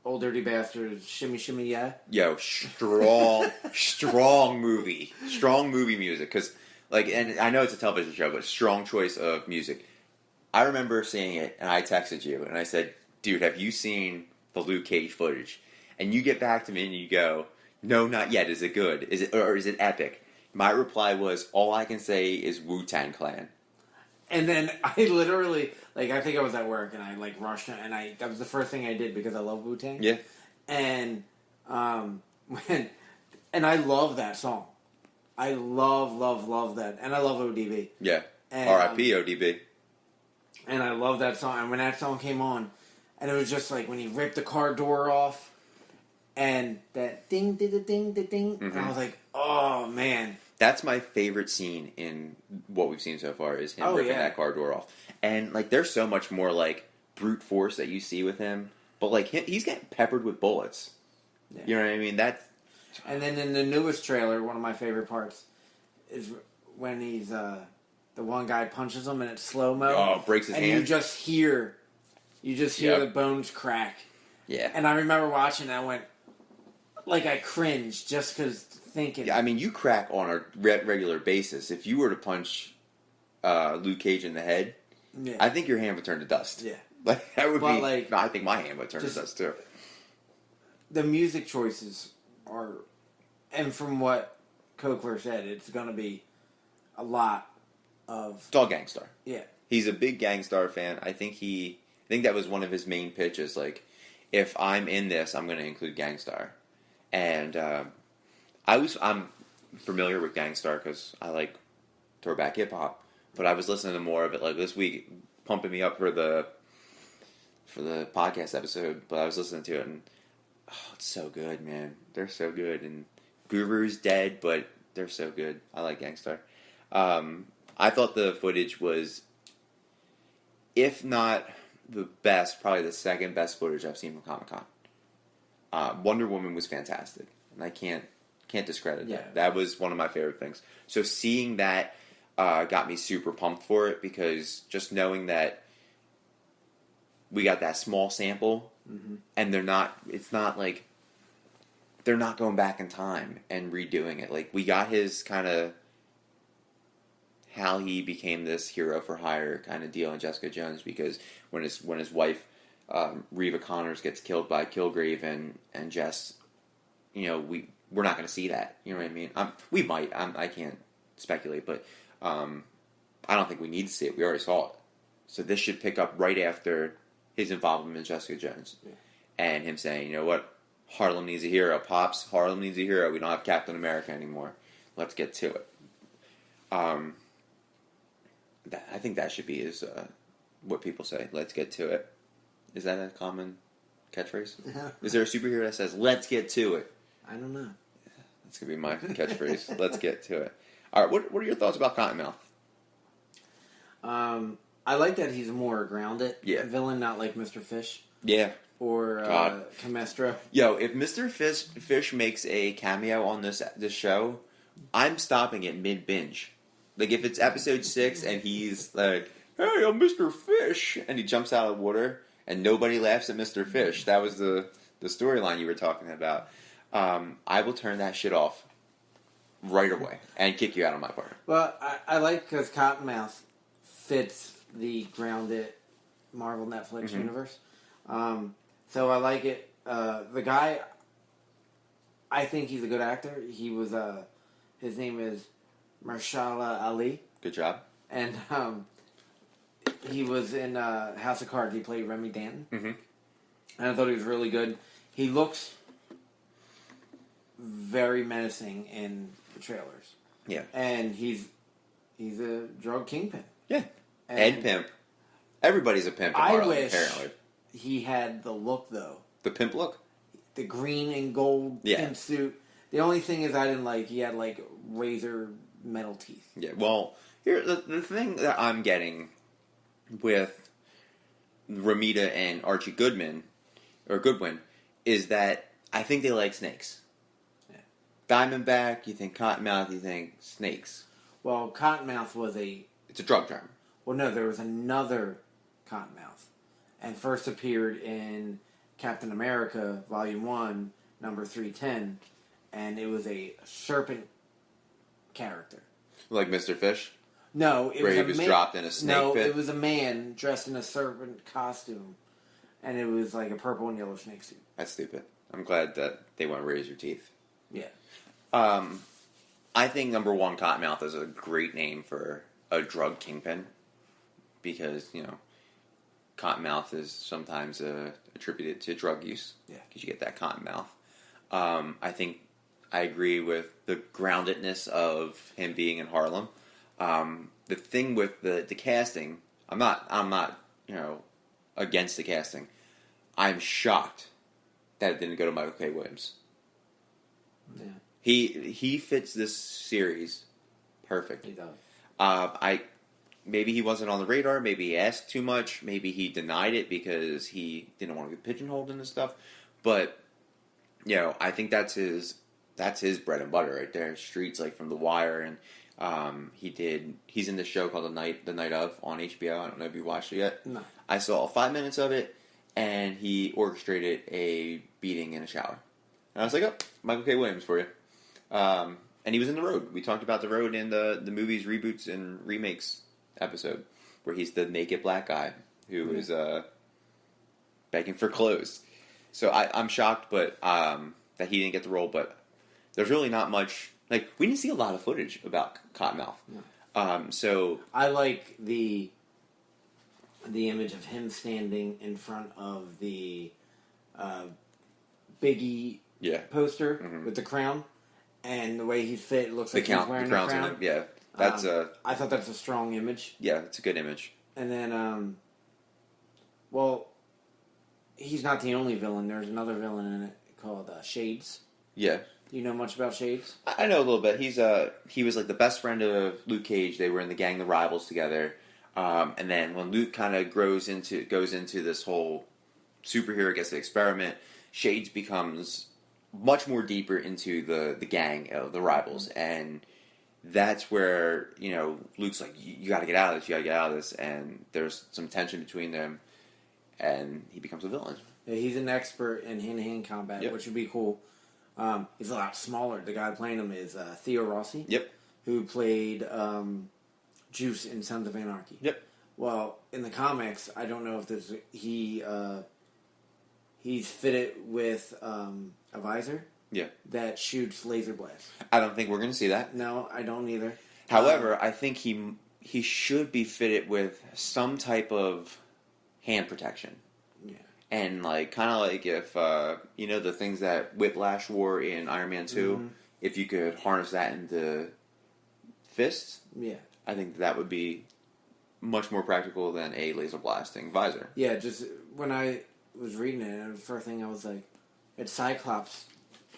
Old Dirty Bastards, Shimmy Shimmy Yeah. Yo, strong movie. Strong movie music. Because, and I know it's a television show, but strong choice of music. I remember seeing it, and I texted you, and I said, dude, have you seen the Luke Cage footage? And you get back to me, and you go, no, not yet. Is it good? Is it epic? My reply was, all I can say is Wu-Tang Clan. And then I literally, I think I was at work, and I, rushed, and that was the first thing I did because I love Wu-Tang. Yeah. And, and I love that song. I love that. And I love ODB. Yeah. R.I.P. ODB. And I love that song. And when that song came on, and it was just when he ripped the car door off, and that ding, ding, ding, ding, ding, and I was like, oh, man. That's my favorite scene in what we've seen so far, is him ripping that car door off. And, there's so much more, brute force that you see with him. But, he's getting peppered with bullets. Yeah. You know what I mean? And then in the newest trailer, one of my favorite parts is when he's, the one guy punches him and it's slow-mo. Oh, breaks his hand. And you just hear the bones crack. Yeah. And I remember watching that, I went, like I cringe just because thinking. Yeah, I mean, you crack on a regular basis. If you were to punch Luke Cage in the head, Yeah. I think your hand would turn to dust. Yeah. Like that would But, be. like, No, I think my hand would turn to dust too. The music choices are, and from what Coulter said, it's going to be a lot of. It's all Gangstar. Yeah. He's a big Gangstar fan. I think that was one of his main pitches. Like, if I'm in this, I'm going to include Gangstar. And I'm familiar with Gangstar because I like throwback hip hop. But I was listening to more of it like this week, pumping me up for the podcast episode. But I was listening to it, and it's so good, man. They're so good. And Guru's dead, but they're so good. I like Gangstar. I thought the footage was, if not the best, probably the second best footage I've seen from Comic-Con. Wonder Woman was fantastic, and I can't discredit that. That was one of my favorite things. So seeing that got me super pumped for it, because just knowing that we got that small sample, and it's not like they're not going back in time and redoing it. Like, we got his kind of how he became this hero for hire kind of deal in Jessica Jones, because when his wife Reva Connors gets killed by Kilgrave and Jess, we're not going to see that. You know what I mean? We might. I can't speculate, but I don't think we need to see it. We already saw it. So this should pick up right after his involvement in Jessica Jones, and him saying, "You know what? Harlem needs a hero. Pops, Harlem needs a hero. We don't have Captain America anymore. Let's get to it." I think that should be what people say. Let's get to it. Is that a common catchphrase? Is there a superhero that says, "Let's get to it"? I don't know. That's going to be my catchphrase. Let's get to it. All right, what are your thoughts about Cottonmouth? I like that he's a more grounded villain, not like Mr. Fish. Yeah. Or Camestro. Yo, if Mr. Fish makes a cameo on this show, I'm stopping it mid-binge. Like, if it's episode 6 and he's like, "Hey, I'm Mr. Fish," and he jumps out of the water and nobody laughs at Mr. Fish. That was the storyline you were talking about. I will turn that shit off right away and kick you out of my party. Well, I like because Cottonmouth fits the grounded Marvel Netflix universe. So I like it. The guy, I think he's a good actor. He was, his name is Mahershala Ali. Good job. And he was in House of Cards. He played Remy Danton. And I thought he was really good. He looks very menacing in the trailers. Yeah. And he's a drug kingpin. Yeah. And pimp. Everybody's a pimp in Harlem, apparently. He had the look, though. The pimp look? The green and gold pimp suit. The only thing is I didn't like, he had like razor metal teeth. Yeah, well, here the thing that I'm getting with Ramita and Archie Goodwin is that I think they like snakes. Yeah. Diamondback, you think Cottonmouth, you think snakes. Well, Cottonmouth was it's a drug term. Well, no, there was another Cottonmouth, and first appeared in Captain America Volume 1, number 310, and it was a serpent character. Like Mr. Fish? No, it where he was dropped in a snake pit? It was a man dressed in a serpent costume, and it was like a purple and yellow snake suit. That's stupid. I'm glad that they went razor teeth. Yeah. I think number one, Cottonmouth is a great name for a drug kingpin, because, Cottonmouth is sometimes attributed to drug use. Yeah. Because you get that Cottonmouth. I think I agree with the groundedness of him being in Harlem. The thing with the casting, I'm not against the casting. I'm shocked that it didn't go to Michael K. Williams. Yeah. He fits this series perfect. He does. Maybe he wasn't on the radar. Maybe he asked too much. Maybe he denied it because he didn't want to get pigeonholed into stuff. But I think that's his bread and butter right there. Streets, like from The Wire, and he's in this show called The Night Of on HBO. I don't know if you watched it yet. No. I saw 5 minutes of it, and he orchestrated a beating in a shower. And I was like, oh, Michael K. Williams for you. And he was in The Road. We talked about The Road in the movies, reboots, and remakes episode, where he's the naked black guy who is begging for clothes. So I'm shocked, but that he didn't get the role. But there's really not much. Like, we didn't see a lot of footage about Cottonmouth. No. So I like the image of him standing in front of the Biggie poster with the crown, and the way he's fit, it looks like he's wearing the crown. On him. Yeah, that's I thought that's a strong image. Yeah, it's a good image. And then, well, he's not the only villain. There's another villain in it called Shades. Yeah. Do you know much about Shades? I know a little bit. He was like the best friend of Luke Cage. They were in the gang, the Rivals, together. And then when Luke kind of goes into this whole superhero, gets the experiment, Shades becomes much more deeper into the gang, the Rivals, and that's where Luke's like, you got to get out of this, and there's some tension between them, and he becomes a villain. Yeah, he's an expert in hand-to-hand combat, which would be cool. He's a lot smaller. The guy playing him is Theo Rossi. Yep. Who played Juice in Sons of Anarchy. Yep. Well, in the comics, I don't know if he's fitted with a visor. Yeah. That shoots laser blasts. I don't think we're going to see that. No, I don't either. However, I think he should be fitted with some type of hand protection. Yeah. And kind of like if the things that Whiplash wore in Iron Man 2, if you could harness that into fists, I think that would be much more practical than a laser blasting visor. Yeah, just when I was reading it, the first thing I was like, it's Cyclops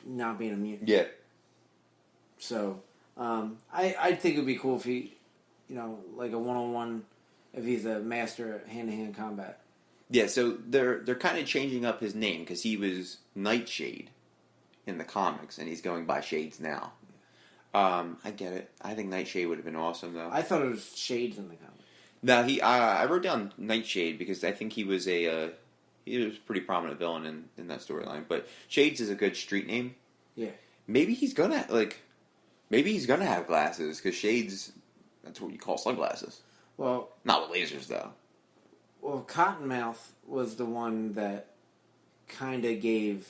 not being immune. Yeah. So, I think it would be cool if he, like a one-on-one, if he's a master at hand-to-hand combat. Yeah, so they're kind of changing up his name because he was Nightshade in the comics, and he's going by Shades now. I get it. I think Nightshade would have been awesome, though. I thought it was Shades in the comics. No, I wrote down Nightshade because I think he was a pretty prominent villain in that storyline. But Shades is a good street name. Yeah. Maybe he's gonna have glasses because Shades, that's what you call sunglasses. Well, not with lasers though. Well, Cottonmouth was the one that kind of gave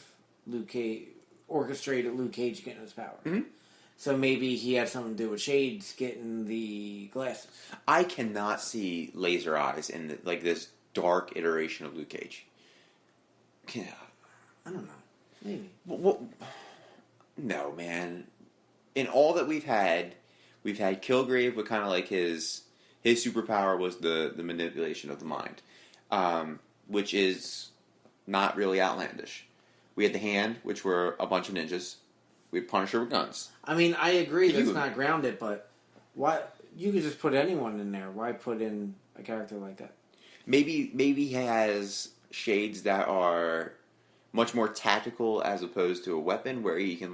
orchestrated Luke Cage getting his power. Mm-hmm. So maybe he had something to do with Shades getting the glasses. I cannot see laser eyes in this dark iteration of Luke Cage. Yeah, I don't know. Maybe. No, man. In all that we've had Kilgrave, but kind of like his superpower was the manipulation of the mind, which is not really outlandish. We had the Hand, which were a bunch of ninjas. We had Punisher with guns. I mean, I agree that's not grounded, but why you could just put anyone in there. Why put in a character like that? Maybe he has shades that are much more tactical as opposed to a weapon, where he can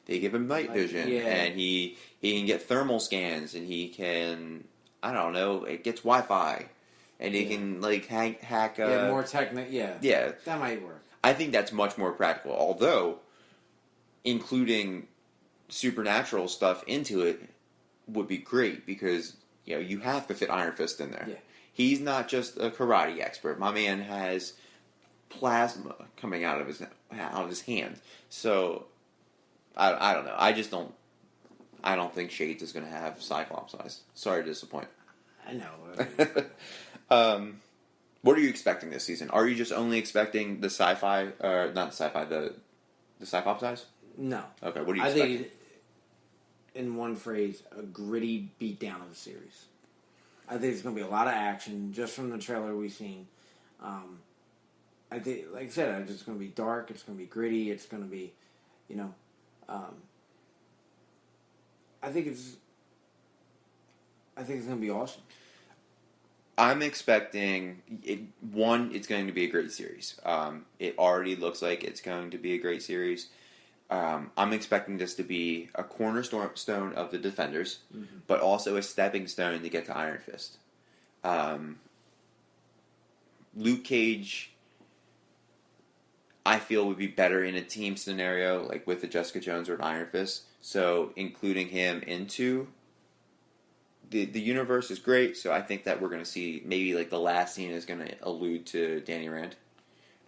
they give him night vision and he can get thermal scans and he can, I don't know, it gets Wi-Fi and he can hack. More technical. Yeah, that might work. I think that's much more practical. Although including supernatural stuff into it would be great because you have to fit Iron Fist in there. Yeah. He's not just a karate expert. My man has plasma coming out of his hand. So I don't know. I don't think Shades is going to have Cyclops eyes. Sorry to disappoint. I know. What are you expecting this season? Are you just only expecting the sci-fi, or not the sci-fi, the Cyclops eyes? No. Okay, what are you expecting? I think, in one phrase, a gritty beatdown of the series. I think there's going to be a lot of action, just from the trailer we've seen. I think, like I said, it's going to be dark, it's going to be gritty, it's going to be, I think it's going to be awesome. I'm expecting it's going to be a great series. It already looks like it's going to be a great series. I'm expecting this to be a cornerstone of the Defenders, but also a stepping stone to get to Iron Fist. Luke Cage, I feel would be better in a team scenario, like with a Jessica Jones or an Iron Fist. So including him into the universe is great. So I think that we're going to see maybe like the last scene is going to allude to Danny Rand,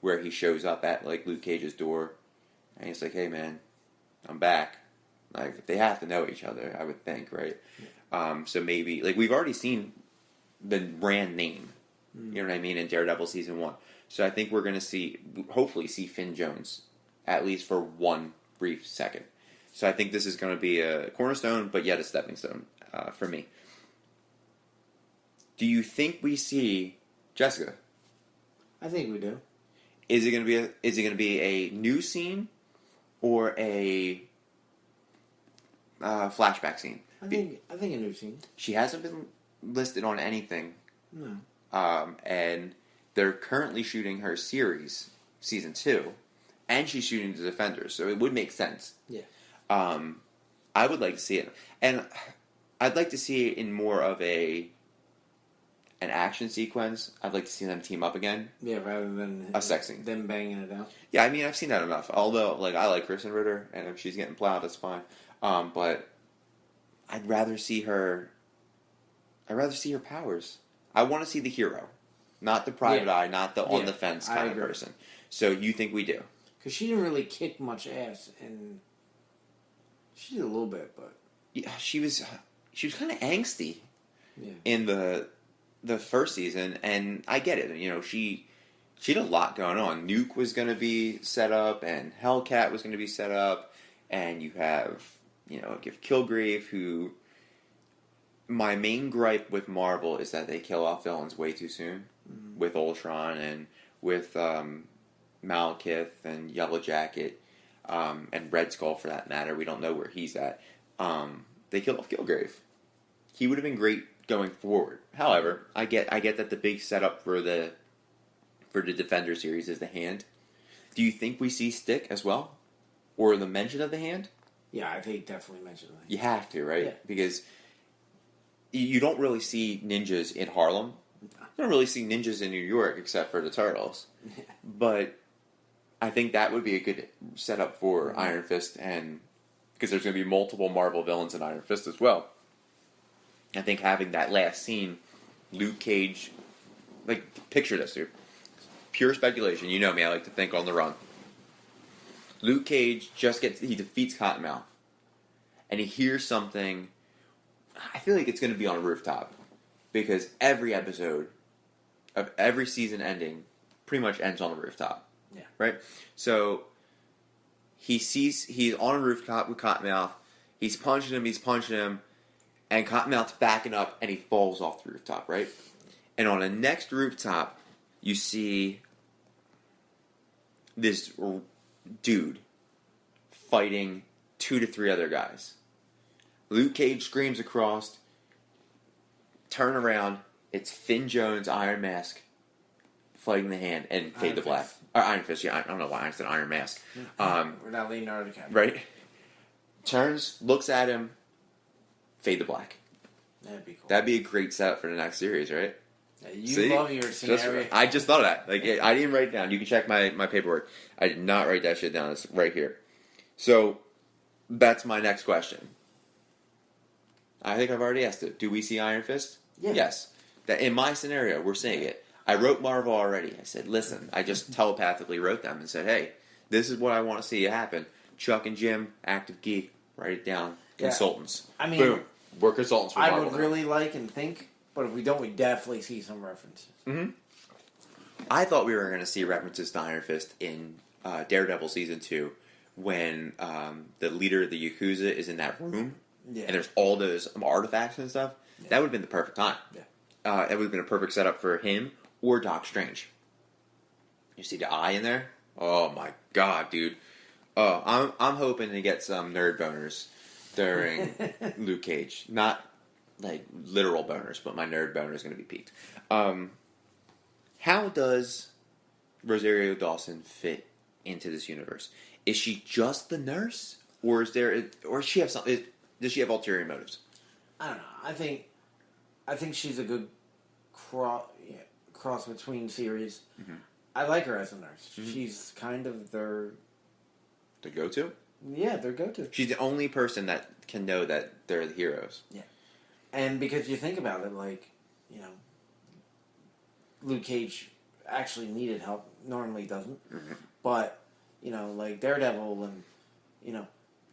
where he shows up at like Luke Cage's door, and he's like, "Hey man, I'm back." Like they have to know each other, I would think, right? Yeah. So maybe like we've already seen the Rand name, you know what I mean, in Daredevil season 1. So I think we're going to hopefully see Finn Jones at least for one brief second. So I think this is going to be a cornerstone, but yet a stepping stone for me. Do you think we see Jessica? I think we do. Is it going to be a new scene or a flashback scene? I think a new scene. She hasn't been listed on anything. No. And they're currently shooting her series, season 2, and she's shooting The Defenders, so it would make sense. Yeah. I would like to see it, and I'd like to see it in more of an action sequence. I'd like to see them team up again. Yeah, rather than a sex scene. Them banging it out. Yeah, I mean, I've seen that enough. Although, like, I like Kristen Ritter, and if she's getting plowed, that's fine. But I'd rather see her. I'd rather see her powers. I want to see the hero, not the private eye, not the on the fence kind of person. So you think we do? Because she didn't really kick much ass, and she did a little bit, but yeah, she was kind of angsty yeah. in the first season, and I get it. You know, she had a lot going on. Nuke was going to be set up, and Hellcat was going to be set up, and you have Kilgrave, who. My main gripe with Marvel is that they kill off villains way too soon, with Ultron and with Malekith and Yellow Jacket, and Red Skull for that matter. We don't know where he's at. They killed off Kilgrave. He would have been great going forward. However, I get that the big setup for the Defender series is the hand. Do you think we see Stick as well, or the mention of the hand? Yeah, I think definitely mention that. You have to, right? Yeah. Because you don't really see ninjas in Harlem. You don't really see ninjas in New York except for the Turtles. But I think that would be a good setup for Iron Fist, and because there's going to be multiple Marvel villains in Iron Fist as well. I think having that last scene, Luke Cage, like, picture this, dude. Pure speculation. You know me, I like to think on the run. Luke Cage he defeats Cottonmouth, and he hears something. I feel like it's going to be on a rooftop, because every episode of every season ending pretty much ends on a rooftop. Yeah. Right? So he's on a rooftop with Cottonmouth. He's punching him, and Cottonmouth's backing up, and he falls off the rooftop, right? And on the next rooftop, you see this dude fighting 2 to 3 other guys. Luke Cage screams across, turn around, it's Finn Jones, Iron Mask, fighting the hand, and fade to black. Or Iron Fist, yeah, I don't know why I said Iron Mask. We're not Leonardo DiCaprio. Right? Turns, looks at him, fade to black. That'd be cool. That'd be a great setup for the next series, right? Yeah, you love your scenario. I just thought of that. Like, I didn't write it down. You can check my paperwork. I did not write that shit down. It's right here. So, that's my next question. I think I've already asked it. Do we see Iron Fist? Yeah. Yes. That in my scenario, we're seeing it. I wrote Marvel already. I said, listen, I just telepathically wrote them and said, hey, this is what I want to see happen. Chuck and Jim, Active Geek, write it down. Consultants. I mean, boom. We're consultants for Marvel. I would really like and think, but if we don't, we definitely see some references. Mm-hmm. I thought we were going to see references to Iron Fist in Daredevil Season 2 when the leader of the Yakuza is in that room. Yeah. And there's all those artifacts and stuff. Yeah. That would have been the perfect time. Yeah. That would have been a perfect setup for him or Doc Strange. You see the eye in there? Oh my god, dude. Oh, I'm hoping to get some nerd boners during Luke Cage. Not like literal boners, but my nerd boner is going to be peaked. How does Rosario Dawson fit into this universe? Is she just the nurse, or is there, or does she have something? Does she have ulterior motives? I don't know. I think she's a good cross between series. Mm-hmm. I like her as a nurse. Mm-hmm. She's kind of their go-to? Yeah, their go-to. She's the only person that can know that they're the heroes. Yeah. And because you think about it, like, you know, Luke Cage actually needed help. Normally doesn't. Mm-hmm. But, you know, like Daredevil and, you know,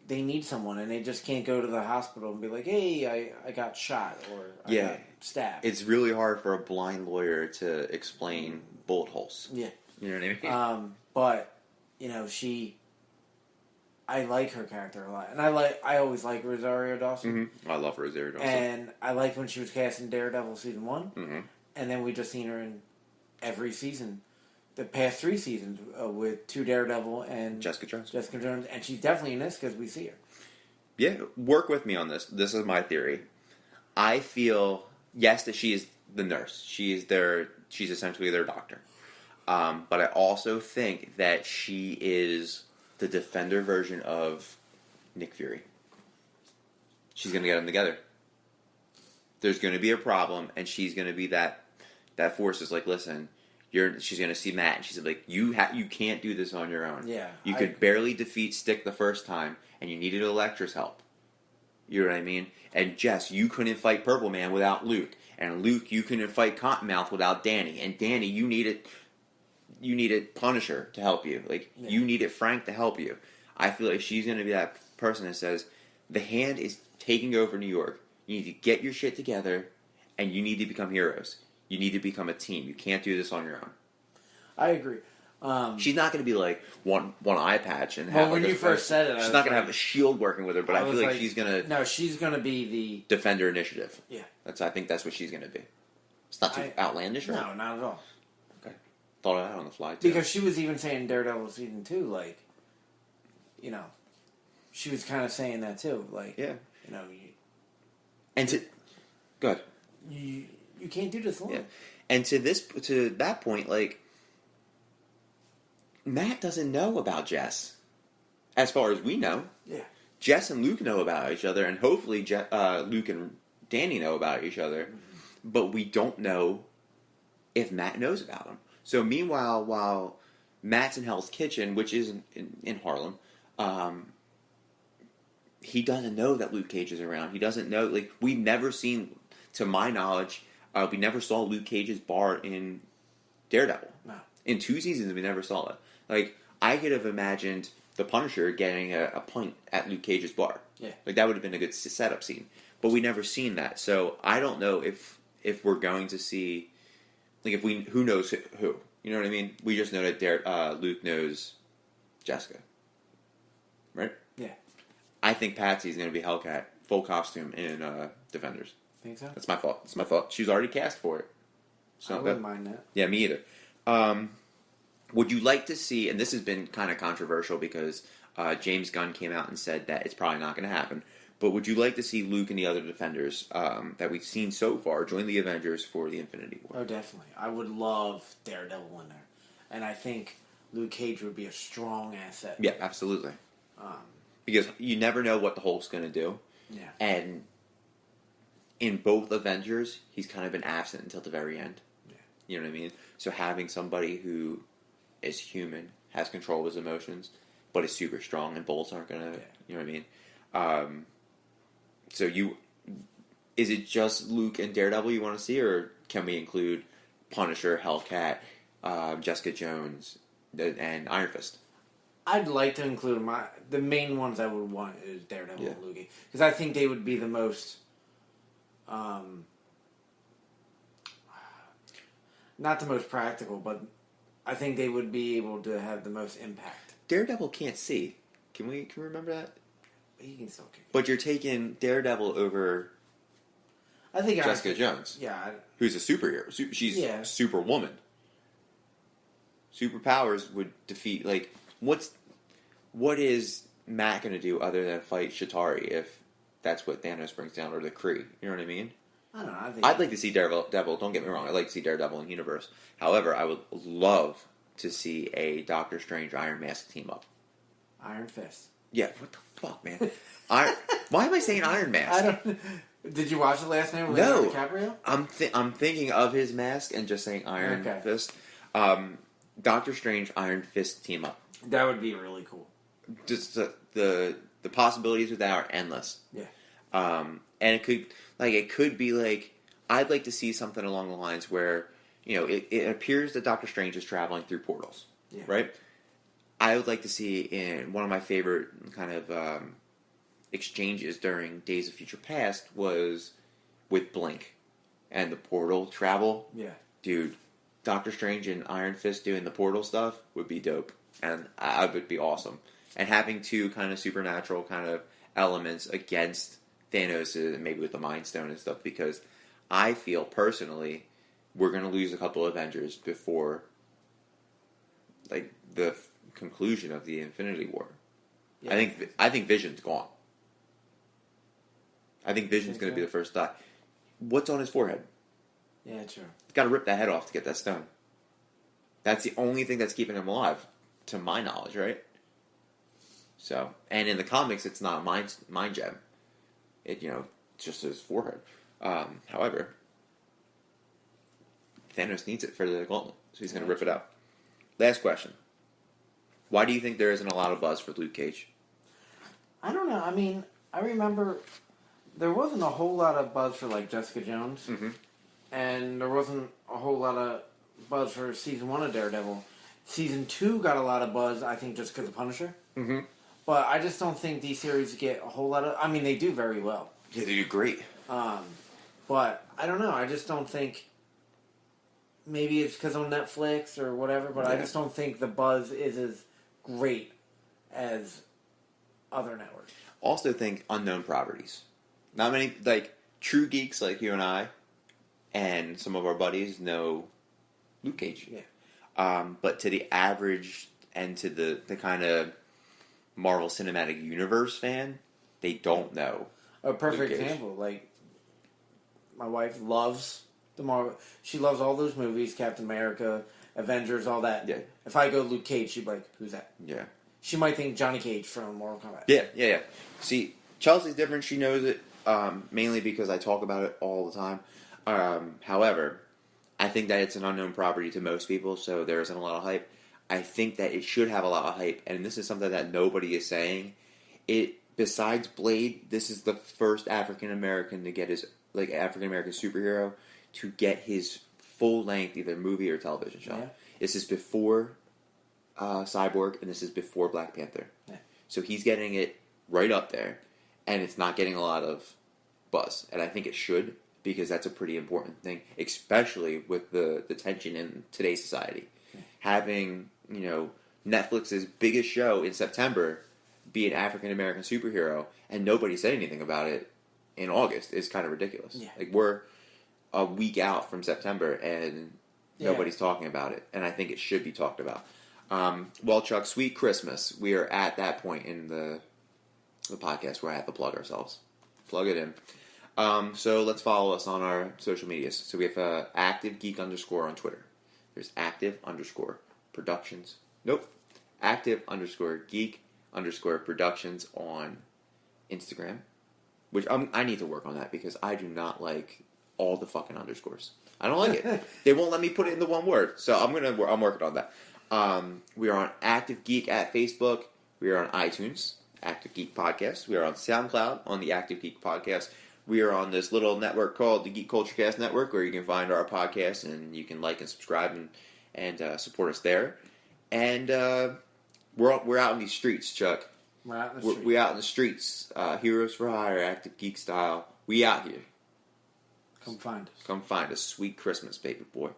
they need someone and they just can't go to the hospital and be like, hey, I got shot or I got stabbed. It's really hard for a blind lawyer to explain bullet holes. Yeah. You know what I mean? But, you know, I like her character a lot. And I always like Rosario Dawson. Mm-hmm. I love Rosario Dawson. And I liked when she was cast in Daredevil season 1. Mm-hmm. And then we just seen her in every season. The past 3 seasons with 2 Daredevil and Jessica Jones. And she's definitely in this because we see her. Yeah, work with me on this. This is my theory. I feel, yes, that she is the nurse. She's essentially their doctor. But I also think that she is the Defender version of Nick Fury. She's going to get them together. There's going to be a problem, and she's going to be that force is like, listen, she's going to see Matt, and she's like, you can't do this on your own. Yeah. You could barely defeat Stick the first time, and you needed Elektra's help. You know what I mean? And Jess, you couldn't fight Purple Man without Luke. And Luke, you couldn't fight Cottonmouth without Danny. And Danny, you needed Punisher to help you. Like, you needed Frank to help you. I feel like she's going to be that person that says, the Hand is taking over New York. You need to get your shit together, and you need to become heroes. You need to become a team. You can't do this on your own. I agree. She's not going to be like one eye patch and have. Well, when you first said it, she's not going to have a shield working with her. But I feel like she's going to. No, she's going to be the Defender Initiative. Yeah, I think that's what she's going to be. It's not too outlandish, right? No, not at all. Okay, thought of that on the fly too. Because she was even saying Daredevil season 2, like, you know, she was kind of saying that too, like, you know, go ahead. You can't do this alone. Yeah. And to that point, like, Matt doesn't know about Jess, as far as we know. Yeah. Jess and Luke know about each other, and hopefully Luke and Danny know about each other, mm-hmm. but we don't know if Matt knows about him. So meanwhile, while Matt's in Hell's Kitchen, which is in Harlem, he doesn't know that Luke Cage is around. He doesn't know, like, we've never seen, to my knowledge, we never saw Luke Cage's bar in Daredevil. No. In 2 seasons, we never saw it. Like, I could have imagined the Punisher getting a pint at Luke Cage's bar. Yeah. Like, that would have been a good setup scene. But we never seen that. So, I don't know if we're going to see, like, who knows who. You know what I mean? We just know that Luke knows Jessica. Right? Yeah. I think Patsy's going to be Hellcat, full costume in Defenders. Think so? That's my fault. It's my fault. She was already cast for it. So I wouldn't mind that. Yeah, me either. Would you like to see, and this has been kind of controversial because James Gunn came out and said that it's probably not going to happen, but would you like to see Luke and the other Defenders that we've seen so far join the Avengers for the Infinity War? Oh, definitely. I would love Daredevil in there. And I think Luke Cage would be a strong asset. Yeah, absolutely. Because you never know what the Hulk's going to do. Yeah. And in both Avengers, he's kind of been absent until the very end. Yeah. You know what I mean? So having somebody who is human, has control of his emotions, but is super strong, and bullets aren't going to, you know what I mean? Is it just Luke and Daredevil you want to see, or can we include Punisher, Hellcat, Jessica Jones, and Iron Fist? I'd like to include the main ones I would want is Daredevil and Luke, because I think they would be the most, not the most practical, but I think they would be able to have the most impact. Daredevil can't see. Can we remember that? He can still kick. But you're taking Daredevil over I think Jessica Jones. Yeah. Who's a superhero. She's a superwoman. Superpowers would defeat, like, what is Matt going to do other than fight Chitauri if that's what Thanos brings down, or the Kree? You know what I mean? I don't know. I'd like to see Daredevil. Don't get me wrong. I'd like to see Daredevil in the universe. However, I would love to see a Doctor Strange Iron Mask team up. Iron Fist. Yeah. What the fuck, man? Why am I saying Iron Mask? I don't. Did you watch it last night with Leonardo DiCaprio? I'm thinking of his mask and just saying Iron Fist. Doctor Strange, Iron Fist team up. That would be really cool. Just the possibilities with that are endless. Yeah. And it could be like, I'd like to see something along the lines where, it appears that Doctor Strange is traveling through portals, right? I would like to see, in one of my favorite kind of exchanges during Days of Future Past was with Blink and the portal travel. Yeah. Dude, Doctor Strange and Iron Fist doing the portal stuff would be dope. And I would be awesome. And having two kind of supernatural kind of elements against Thanos, and maybe with the Mind Stone and stuff, because I feel personally we're going to lose a couple of Avengers before like the conclusion of the Infinity War. Yeah. I think Vision's gone. I think Vision's going to be the first die. What's on his forehead? Yeah, true. He's got to rip that head off to get that stone. That's the only thing that's keeping him alive, to my knowledge, right? So, and in the comics, it's not a mind gem. It, it's just his forehead. However, Thanos needs it for the gauntlet, so he's going to rip it out. Last question. Why do you think there isn't a lot of buzz for Luke Cage? I don't know. I mean, I remember there wasn't a whole lot of buzz for, like, Jessica Jones. Mm-hmm. And there wasn't a whole lot of buzz for Season 1 of Daredevil. Season 2 got a lot of buzz, I think, just because of Punisher. Mm-hmm. But I just don't think these series get a whole lot of... I mean, they do very well. Yeah, they do great. But I don't know. I just don't think... Maybe it's because on Netflix or whatever, but I just don't think the buzz is as great as other networks. Also think unknown properties. Not many, like, true geeks like you and I and some of our buddies know Luke Cage. Yeah. But to the average and to the kind of Marvel Cinematic Universe fan, they don't know. A perfect example, like, my wife loves the Marvel. She loves all those movies, Captain America, Avengers, all that. Yeah. If I go Luke Cage, she'd be like, who's that? Yeah. She might think Johnny Cage from Mortal Kombat. Yeah. See, Chelsea's different. She knows it, mainly because I talk about it all the time. However, I think that it's an unknown property to most people, so there isn't a lot of hype. I think that it should have a lot of hype, and this is something that nobody is saying. Besides Blade, this is the first African American to get his, like, African American superhero to get his full length either movie or television show. Yeah. This is before Cyborg, and this is before Black Panther. Yeah. So he's getting it right up there, and it's not getting a lot of buzz. And I think it should, because that's a pretty important thing, especially with the tension in today's society. Yeah. Having, Netflix's biggest show in September be an African-American superhero, and nobody said anything about it in August is kind of ridiculous. Yeah. Like, we're a week out from September, and nobody's talking about it. And I think it should be talked about. Well, Chuck, sweet Christmas. We are at that point in the podcast where I have to plug ourselves. Plug it in. So let's follow us on our social medias. So we have @ActiveGeek_ on Twitter. There's @_ Productions. Nope. @_ Geek_ Productions on Instagram. Which I need to work on that, because I do not like all the fucking underscores. I don't like it. They won't let me put it into one word. So I'm working on that. We are on Active Geek at Facebook. We are on iTunes, Active Geek Podcast. We are on SoundCloud on the Active Geek Podcast. We are on this little network called the Geek Culture Cast Network, where you can find our podcast and you can like and subscribe and support us there. And we're out in these streets, Chuck. We're out in the streets. We out in the streets. Heroes for Hire, Active Geek style. We out here. Come find us. Come find us. Sweet Christmas, baby boy.